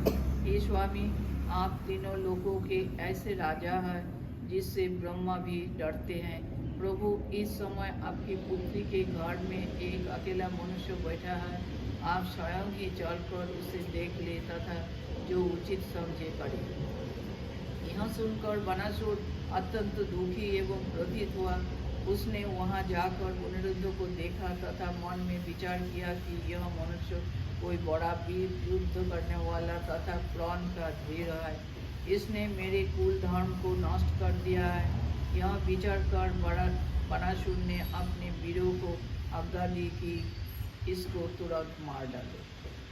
हे स्वामी, आप तीनों लोगों के ऐसे राजा हैं जिससे ब्रह्मा भी डरते हैं। प्रभु, इस समय आपकी पुत्री के घर में एक अकेला मनुष्य बैठा है। आप स्वयं ही चलकर उसे देख ले तथा जो उचित समझे करे। यह सुनकर बाणासुर अत्यंत दुखी एवं क्रोधित हुआ। उसने वहां जाकर अनिरुद्ध को देखा तथा मन में विचार किया कि यह मनुष्य कोई बड़ा वीर, युद्ध करने वाला तथा प्राण का धीर है। इसने मेरे कुल धर्म को नष्ट कर दिया है। यह विचार कर बाणासुर ने अपने वीरों को आज्ञा दी कि इसको तुरंत मार डालो।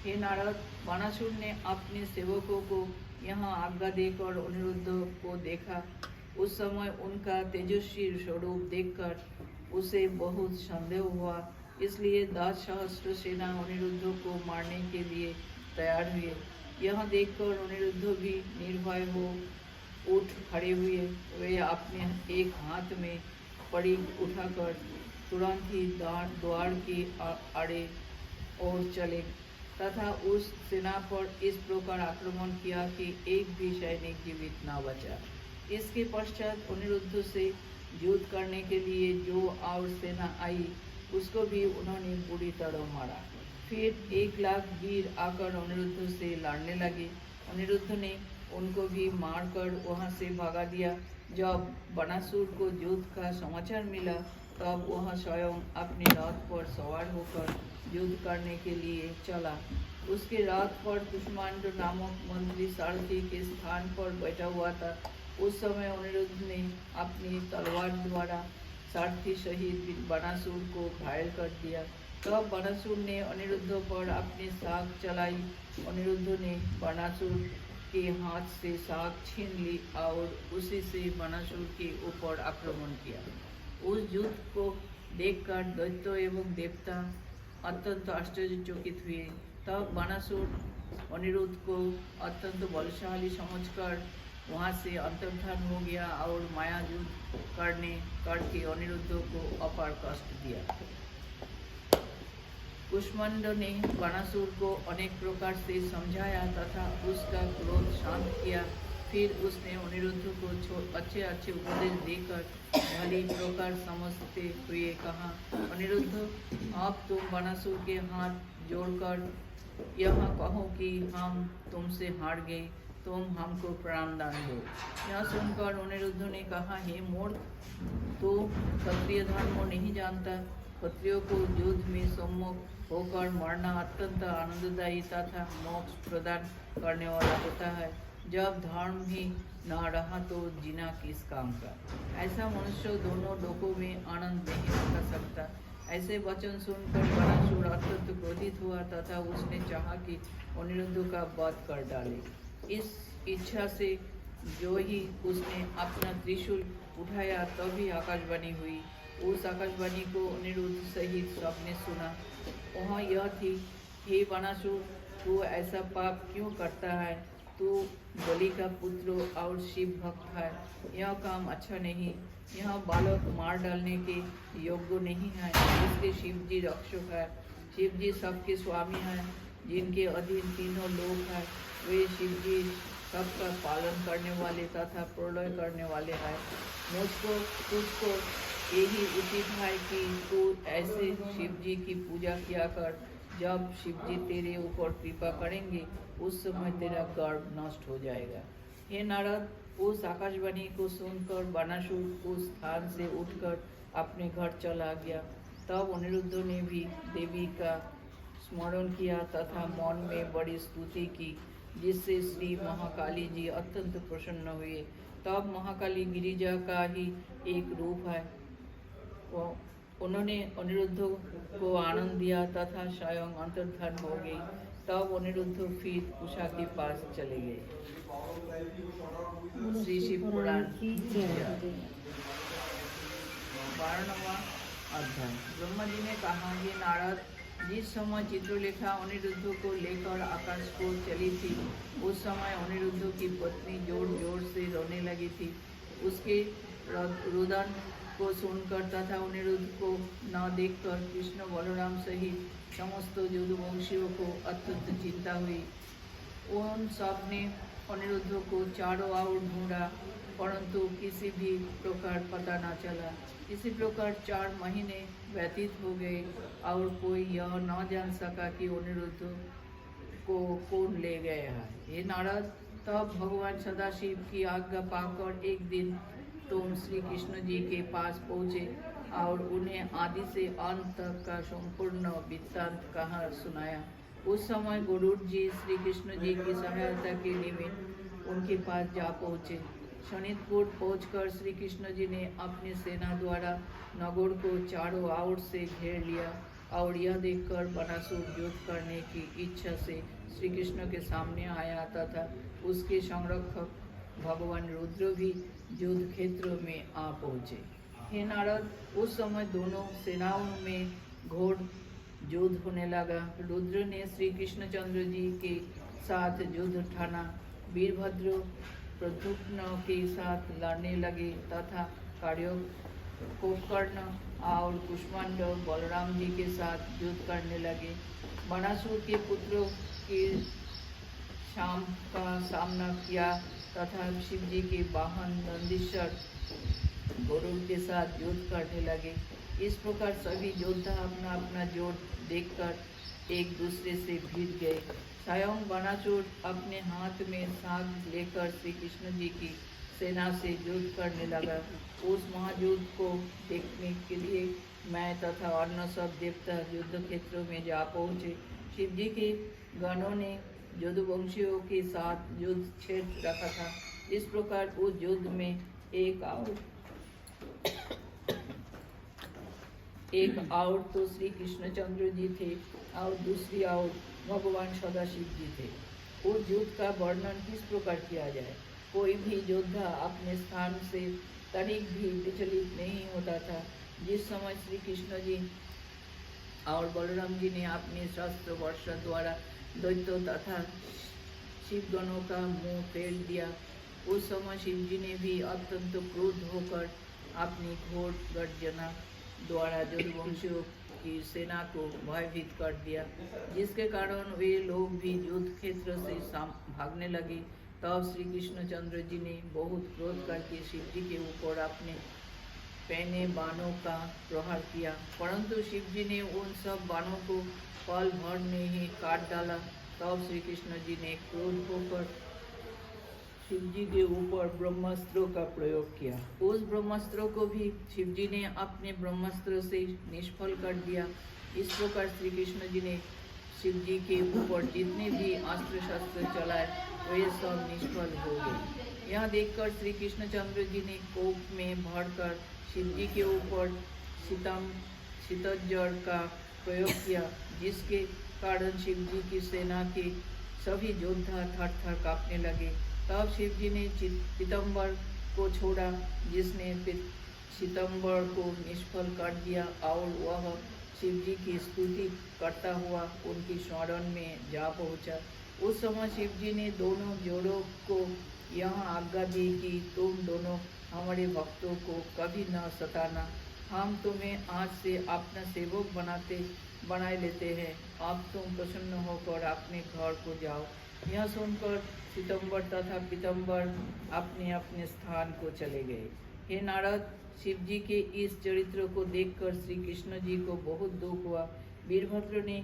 हे नारद, बाणासुर ने अपने सेवकों को यहाँ आज्ञा देकर अनिरुद्ध को देखा। उस समय उनका तेजस्वी स्वरूप देखकर उसे बहुत संदेह हुआ, इसलिए 10 सहस्त्र सेना अनिरुद्ध को मारने के लिए तैयार हुए। यह देखकर अनिरुद्ध भी निर्भय हो उठ खड़े हुए। वे अपने एक हाथ में पड़ी उठाकर तुरंत ही द्वार के आड़े और चले तथा उस सेना पर इस प्रकार आक्रमण किया कि एक भी सैनिक जीवित न बचा। इसके पश्चात अनिरुद्ध से युद्ध करने के लिए जो और सेना आई, उसको भी उन्होंने बुरी तरह मारा। फिर 1 लाख वीर आकर अनिरुद्ध से लड़ने लगे। अनिरुद्ध ने उनको भी मारकर वहाँ से भगा दिया। जब बनासुर को युद्ध का समाचार मिला तब वह स्वयं अपने रथ पर सवार होकर युद्ध करने के लिए चला। उसके रथ पर कुष्मांड नामक मंत्री सारथी के स्थान पर बैठा हुआ था। उस समय अनिरुद्ध ने अपनी तलवार द्वारा सारथी सहित बनासुर को घायल कर दिया। तब बनासुर ने अनिरुद्ध पर अपनी साख चलाई। अनिरुद्ध ने बनासुर के हाथ से साख छीन ली और उसी से बनासुर के ऊपर आक्रमण किया। उस युद्ध को देखकर दैत्य एवं देवता अत्यंत आश्चर्यचकित हुए। तब बनासुर अनिरुद्ध को अत्यंत बलशाली समझकर वहाँ से अंतर्धान हो गया और माया युद्ध करके अनिरुद्ध को अपार कष्ट दिया। कुष्मांड ने बनासुर को अनेक प्रकार से समझाया तथा उसका क्रोध शांत किया। फिर उसने अनिरुद्ध को अच्छे अच्छे उपदेश देकर भली प्रकार समझते हुए कहा, अनिरुद्ध, अब तुम बनासुर के हाथ जोड़कर यह कहो कि हम तुमसे हार गए, तुम हमको प्राणदान दो। यह सुनकर अनिरुद्ध ने कहा, हे मूर्ख, तो क्षत्रिय धर्म नहीं जानता। क्षत्रियों को युद्ध में सम्मुख होकर मरना अत्यंत आनंददायी तथा मोक्ष प्रदान करने वाला होता है। जब धर्म ही न रहा तो जीना किस काम का। ऐसा मनुष्य दोनों लोकों में आनंद नहीं रख सकता। ऐसे वचन सुनकर बनासुर अत्यंत क्रोधित हुआ तथा उसने चाहा कि अनिरुद्ध का वध कर डाले। इस इच्छा से जो ही उसने अपना त्रिशूल उठाया तभी आकाशवाणी हुई। उस आकाशवाणी को अनिरुद्ध सहित सबने सुना। वहाँ यह थी, हे बनासुर, तू ऐसा पाप क्यों करता है? तू बलि का पुत्र और शिव भक्त है। यह काम अच्छा नहीं। यह बालक मार डालने के योग्य नहीं है। इसके शिव जी रक्षक है। शिव जी सबके स्वामी हैं, जिनके अधीन तीनों लोक हैं। वे शिव जी सबका पालन करने वाले तथा प्रलय करने वाले हैं। तुझको यही उचित है कि तू ऐसे शिव जी की पूजा किया कर। जब शिव जी तेरे ऊपर कृपा करेंगे उस समय तेरा गर्भ नष्ट हो जाएगा। हे नारद, उस आकाशवाणी को सुनकर बनासुर उस स्थान से उठकर अपने घर चला गया। तब अनिरुद्ध ने भी देवी का स्मरण किया तथा मन में बड़ी स्तुति की, जिससे श्री महाकाली जी अत्यंत प्रसन्न हुए। तब महाकाली गिरिजा का ही एक रूप है। उन्होंने अनिरुद्ध को आनंद दिया तथा स्वयं अंतर्धान हो गई। तब अनिरुद्ध फिर उषा के पास चले गए। श्री शिव पुराण 12वां अध्याय। ब्रह्मा जी ने कहा, हे नारद, जिस समय चित्रलेखा अनिरुद्ध को लेकर आकाश को चली थी, उस समय अनिरुद्ध की पत्नी जोर जोर से रोने लगी थी। उसके रुदन को सुनकर तथा अनिरुद्ध को न देखकर कृष्ण बलराम सहित समस्त यदुवंशियों को अत्यंत चिंता हुई। उन सब ने अनिरुद्ध को चारों ओर ढूंढा, परंतु किसी भी प्रकार पता न चला। इसी प्रकार 4 महीने व्यतीत हो गए और कोई यह न जान सका कि अनिरुद्ध को कौन ले गया है। हे नारद, तब भगवान सदाशिव की आज्ञा पाकर एक दिन तुम श्री कृष्ण जी के पास पहुँचे और उन्हें आदि से अंत तक का संपूर्ण वृत्तांत कहा सुनाया। उस समय गरुड़ जी श्री कृष्ण जी की सहायता के निमित्त उनके पास जा पहुँचे। शनितपुर पहुंचकर श्री कृष्ण जी ने अपनी सेना द्वारा नगर को चारों ओर से घेर लिया और यह देखकर बनासुर युद्ध करने की इच्छा से श्री कृष्ण के सामने आया तथा उसके संरक्षक भगवान रुद्र भी युद्ध क्षेत्र में आ पहुँचे। हे नारद, उस समय दोनों सेनाओं में घोर युद्ध होने लगा। रुद्र ने श्री कृष्णचंद्र जी के साथ युद्ध ठाना। वीरभद्र प्रद्युम्न के साथ लड़ने लगे तथा कुंभकर्ण और कुष्मांड बलराम जी के साथ युद्ध करने लगे। बनासुर के पुत्रों के शाम का सामना किया तथा शिव जी के वाहन नंदीश्वर गरुड़ के साथ युद्ध करने लगे। इस प्रकार सभी योद्धा अपना अपना जोर देखकर एक दूसरे से भिड़ गए। स्वयं बाणासुर अपने हाथ में साग लेकर श्री कृष्ण जी की सेना से युद्ध करने लगा। उस महायुद्ध को देखने के लिए मैं तथा अन्य सब देवता युद्ध क्षेत्रों में जा पहुँचे। शिव जी के गणों ने यदुवंशियों के साथ युद्ध छेड़ रखा था। इस प्रकार उस युद्ध में एक और तो श्री कृष्णचंद्र जी थे और दूसरी और भगवान सदाशिव जी थे। उस युद्ध का वर्णन किस प्रकार किया जाए। कोई भी योद्धा अपने स्थान से तनिक भी विचलित नहीं होता था। जिस समय श्री कृष्ण जी और बलराम जी ने अपने शस्त्र वर्षा द्वारा दैत्यों तथा शिवगणों का मुंह फेर दिया, उस समय शिव जी ने भी अत्यंत क्रोध होकर अपनी घोर गर्जना द्वारा यदुवंशियों की सेना को भयभीत कर दिया, जिसके कारण वे लोग भी युद्ध क्षेत्र से भागने लगे। तब श्री कृष्णचंद्र जी ने बहुत क्रोध करके शिव जी के ऊपर अपने पैने बाणों का प्रहार किया, परंतु शिव जी ने उन सब बाणों को पल भर में ही काट डाला। तब श्री कृष्ण जी ने क्रोध होकर शिव जी के ऊपर ब्रह्मास्त्रों का प्रयोग किया। उस ब्रह्मास्त्रों को भी शिव जी ने अपने ब्रह्मास्त्र से निष्फल कर दिया। इस प्रकार श्री कृष्ण जी ने शिव जी के ऊपर जितने भी अस्त्र शस्त्र चलाए वे सब निष्फल हो गए। यह देखकर श्री कृष्णचंद्र जी ने कोप में भरकर शिव जी के ऊपर शीतजड़ का प्रयोग किया, जिसके कारण शिव जी की सेना के सभी योद्धा थर-थर कांपने लगे। तब शिव जी ने पीतम्बर को छोड़ा, जिसने पीतम्बर को निष्फल कर दिया और वह शिव जी की स्तुति करता हुआ उनकी शरण में जा पहुंचा। उस समय शिव जी ने दोनों जोड़ों को यह आज्ञा दी कि तुम दोनों हमारे भक्तों को कभी न सताना। हम तुम्हें आज से अपना सेवक बनाए लेते हैं। अब तुम प्रसन्न होकर अपने घर को जाओ। यह सुनकर पीतम्बर तथा पीतम्बर अपने अपने स्थान को चले गए। हे नारद, शिव जी के इस चरित्र को देखकर श्री कृष्ण जी को बहुत दुख हुआ। वीरभद्र ने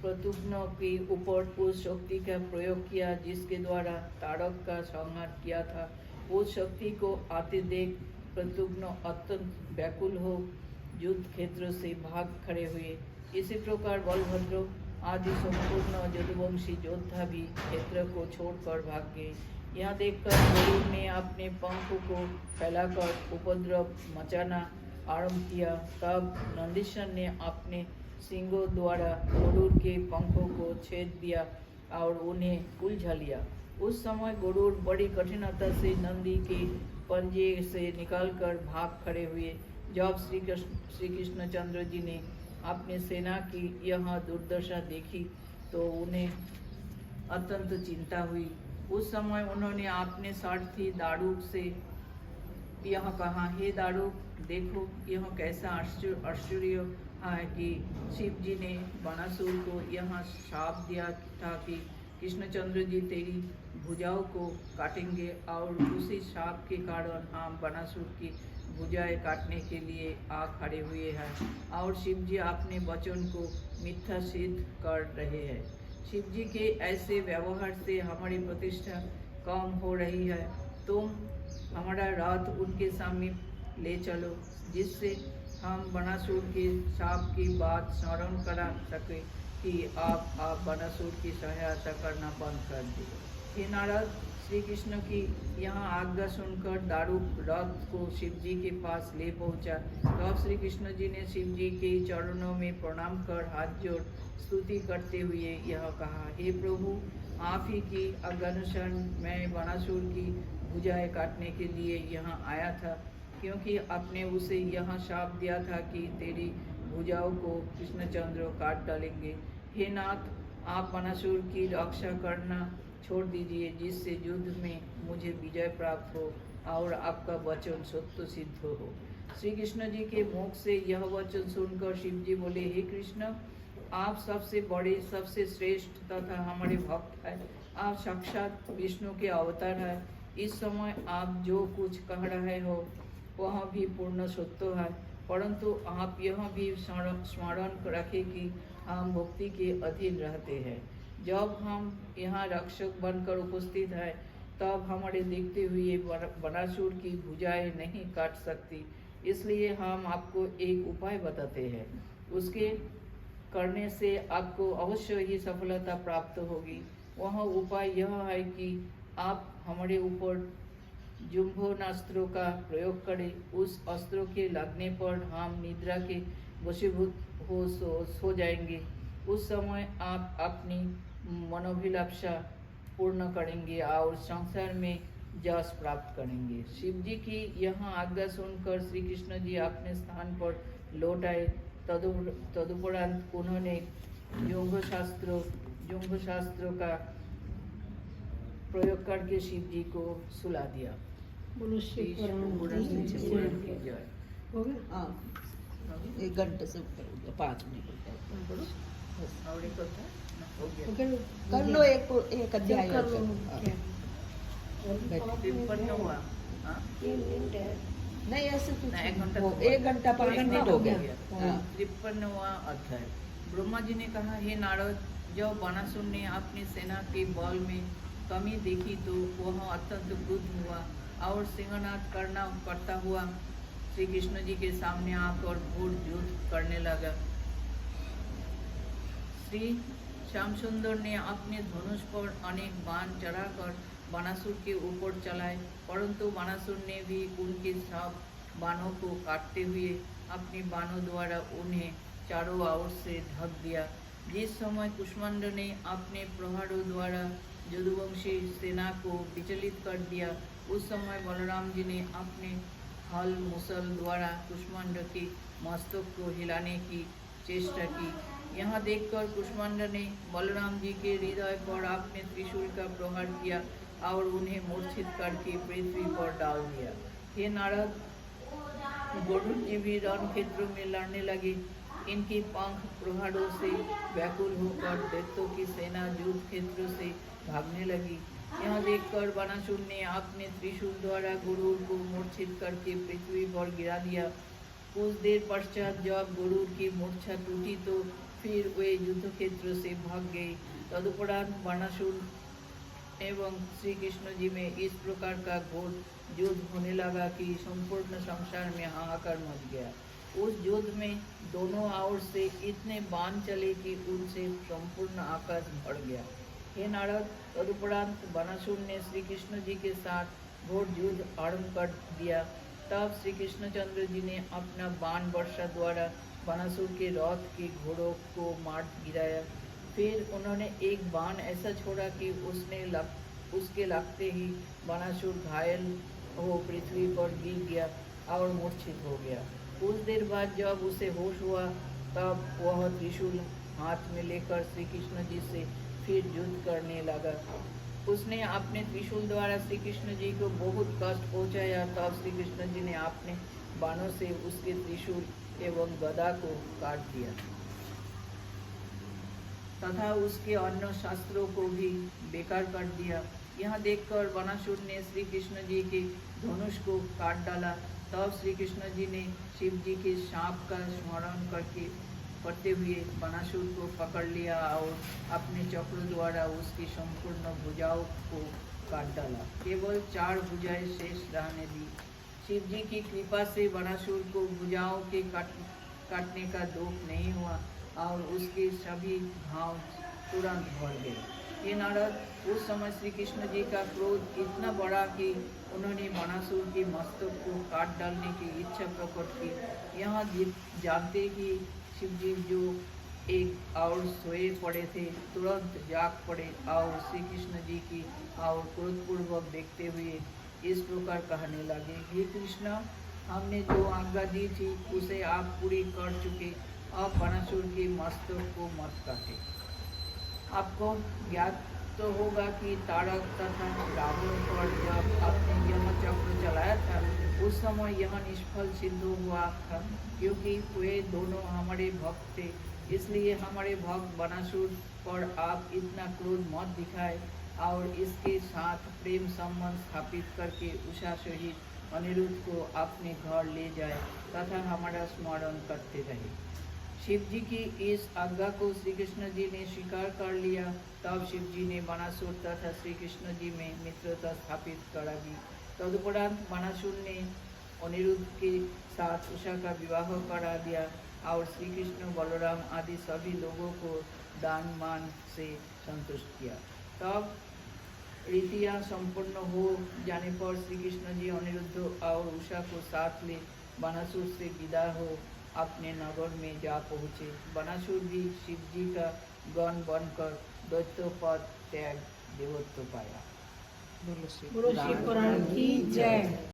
प्रद्युम्न के ऊपर उस शक्ति का प्रयोग किया जिसके द्वारा तारक का संहार किया था। उस शक्ति को आते देख प्रद्युम्न अत्यंत व्याकुल हो युद्ध क्षेत्र से भाग खड़े हुए। इसी प्रकार बलभद्र आदि संपूर्ण यदुवंशी योद्धा भी क्षेत्र को छोड़कर भाग गए। यह देखकर गरुड़ ने अपने पंखों को फैलाकर उपद्रव मचाना आरंभ किया। तब नंदीश्वर ने अपने सिंगों द्वारा गरुड़ के पंखों को छेद दिया और उन्हें उलझा लिया। उस समय गरुड़ बड़ी कठिनता से नंदी के पंजे से निकालकर भाग खड़े हुए। जब श्री कृष्णचंद्र जी ने अपनी सेना की यह दुर्दशा देखी तो उन्हें अत्यंत चिंता हुई। उस समय उन्होंने अपने सारथी दारुक से यह कहा, हे दारुक, देखो यह कैसा आश्चर्य है कि शिव जी ने बाणासुर को यह शाप दिया था कि कृष्णचंद्र जी तेरी भुजाओं को काटेंगे, और उसी शाप के कारण हम बाणासुर की भुजाएं काटने के लिए आ खड़े हुए हैं और शिव जी अपने वचन को मिथ्या सिद्ध कर रहे हैं। शिव जी के ऐसे व्यवहार से हमारी प्रतिष्ठा कम हो रही है। तुम हमारा रथ उनके समीप ले चलो, जिससे हम बाणासुर के शाप की बात स्मरण करा सके कि आप बाणासुर की सहायता करना बंद कर दें। हे नारद, श्री कृष्ण की यहाँ आज्ञा सुनकर दारुक रथ को शिव जी के पास ले पहुँचा। तब श्री कृष्ण जी ने शिव जी के चरणों में प्रणाम कर हाथ जोड़ स्तुति करते हुए यह कहा, हे प्रभु, आप ही की आज्ञानुसार मैं बाणासुर की भुजाएं काटने के लिए यहाँ आया था, क्योंकि आपने उसे यह शाप दिया था कि तेरी भुजाओं को कृष्णचंद्र काट डालेंगे। हे नाथ, आप बाणासुर की रक्षा करना छोड़ दीजिए, जिससे युद्ध में मुझे विजय प्राप्त हो और आपका वचन सत्य सिद्ध हो। श्री कृष्ण जी के मुख से यह वचन सुनकर शिव जी बोले, हे कृष्ण, आप सबसे बड़े, सबसे श्रेष्ठ तथा हमारे भक्त हैं। आप साक्षात विष्णु के अवतार हैं। इस समय आप जो कुछ कह रहे हो वह भी पूर्ण सत्य है, परंतु आप यह भी स्मरण रखें कि हम मुक्ति के अधीन रहते हैं। जब हम यहाँ रक्षक बनकर उपस्थित हैं, तब हमारे देखते हुए बनासुर की भुजाएं नहीं काट सकती। इसलिए हम आपको एक उपाय बताते हैं। उसके करने से आपको अवश्य ही सफलता प्राप्त होगी। वह उपाय यह है कि आप हमारे ऊपर जुम्भनास्त्रों का प्रयोग करें। उस अस्त्रों के लगने पर हम निद्रा के वशीभूत हो जाएंगे। उस समय आप अपनी मनोभिलाषा पूर्ण करेंगे और संसार में जस प्राप्त करेंगे। शिव जी की यह आज्ञा सुनकर श्री कृष्ण जी अपने स्थान पर लौट आए। तदुपरांत उन्होंने जुम्भ शास्त्रों का प्रयोग करके शिव जी को सुला दिया। बोलो शिव पुराण की जय। हो गया? हाँ, 1 घंटे से ऊपर हो गया, 5 मिनट हो गया। बोलो। और एक होता है ना, हो गया। हो गया? कर लो एक अध्याय कर लो। और क्या? तिरपन हुआ। हाँ? 3 मिनट है। नहीं ऐसे कुछ ना, 1 घंटा वो तो 1 घंटा 5 मिनट हो गया। हाँ। 53वां अध्याय। ब्रह्मा जी ने कहा, हे नारद, जब बाणासुर ने अपनी सेना के बल में कमी देखी तो वह अत्यंत क्रुद्ध हुआ और सिंहनाद करता हुआ श्री कृष्ण जी के सामने आकर घोर युद्ध करने लगा। श्री श्याम सुंदर ने अपने धनुष पर अनेक बाण चढ़ाकर बाणासुर के ऊपर चलाए, परंतु बाणासुर ने भी उनके सब बाणों को काटते हुए अपने बाणों द्वारा उन्हें चारों ओर से ढक दिया। जिस समय कुष्मांड ने अपने प्रहारों द्वारा यदुवंशी सेना को विचलित कर दिया, उस समय बलराम जी ने अपने हल मुसल द्वारा कुष्मांड के मस्तक को हिलाने की चेष्टा की। यहाँ देखकर कुष्मांड ने बलराम जी के हृदय पर अपने त्रिशूल का प्रहार किया और उन्हें मूर्छित करके पृथ्वी पर डाल दिया। हे नारद, गरुड़ जी भी रण क्षेत्रों में लड़ने लगे। इनके पंख प्रहारों से व्याकुल होकर दैत्यों की सेना युद्ध क्षेत्र से भागने लगी। यह देखकर बाणासुर ने अपने त्रिशूल द्वारा गरुड़ को मूर्छित करके पृथ्वी पर गिरा दिया। कुछ देर पश्चात जब गरुड़ की मूर्छा टूटी तो फिर वे युद्ध क्षेत्र से भाग गए। तदुपरांत बाणासुर एवं श्री कृष्ण जी में इस प्रकार का घोर युद्ध होने लगा कि संपूर्ण संसार में हाहाकार मच गया। उस युद्ध में दोनों ओर से इतने बाण चले कि उनसे संपूर्ण आकाश भर गया। हे नारद, तदुपरांत बाणासुर ने श्री कृष्ण जी के साथ घोर युद्ध आरंभ कर दिया। तब श्री कृष्णचंद्र जी ने अपना बाण वर्षा द्वारा बाणासुर के रथ के घोड़ों को मार गिराया। फिर उन्होंने एक बाण ऐसा छोड़ा कि उसके लगते ही बाणासुर घायल हो पृथ्वी पर गिर गया और मूर्छित हो गया। कुछ देर बाद जब उसे होश हुआ, तब वह त्रिशूल हाथ में लेकर श्री कृष्ण जी से फिर युद्ध करने लगा। उसने अपने त्रिशूल द्वारा श्री कृष्ण जी को बहुत कष्ट पहुंचाया। तब श्री कृष्ण जी ने अपने बाणों से उसके त्रिशूल एवं गदा को काट दिया तथा उसके अन्य शास्त्रों को भी बेकार कर दिया। यह देखकर बाणासुर ने श्री कृष्ण जी के धनुष को काट डाला। तब श्री कृष्ण जी ने शिव जी के शाप का स्मरण करते हुए बाणासुर को पकड़ लिया और अपने चक्र द्वारा उसकी संपूर्ण भुजाओं को काट डाला। केवल 4 भुजाएं शेष रहने दी। शिव जी की कृपा से बाणासुर को भुजाओं के काटने का दुख नहीं हुआ और उसके सभी घाव तुरंत भर गए। हे नारद, उस समय श्री कृष्ण जी का क्रोध इतना बड़ा कि उन्होंने बाणासुर के मस्तक को काट डालने की इच्छा प्रकट की। यहाँ जानते ही शिव जी जो एक और सोए पड़े थे, तुरंत जाग पड़े और श्री कृष्ण जी की और क्रोधपूर्वक देखते हुए इस प्रकार कहने लगे, हे कृष्ण, हमने जो आज्ञा दी थी उसे आप पूरी कर चुके। अब बाणासुर के मस्तक को मत काटे। आपको ज्ञात तो होगा कि तारक तथा रावण पर जब आपने यह चक्र चलाया था, उस समय यह निष्फल सिद्ध हुआ था, क्योंकि वे दोनों हमारे भक्त थे। इसलिए हमारे भक्त बाणासुर पर आप इतना क्रोध मत दिखाए और इसके साथ प्रेम संबंध स्थापित करके उषा सहित अनिरुद्ध को अपने घर ले जाए तथा हमारा स्मरण करते रहे। शिव जी की इस आज्ञा को श्री कृष्ण जी ने स्वीकार कर लिया। तब शिव जी ने बाणासुर तथा श्री कृष्ण जी में मित्रता स्थापित करा दी। तदुपरांत बाणासुर ने अनिरुद्ध के साथ उषा का विवाह करा दिया और श्री कृष्ण बलराम आदि सभी लोगों को दान मान से संतुष्ट किया। तब रीतियाँ संपूर्ण हो जाने पर श्री कृष्ण जी अनिरुद्ध और उषा को साथ ले बाणासुर से विदा हो अपने नगर में जा पहुँचे। बाणासुर भी शिव जी का गण बनकर दैत्य पद त्याग देवत्व पाया। बोलो शिव पुराण की जय।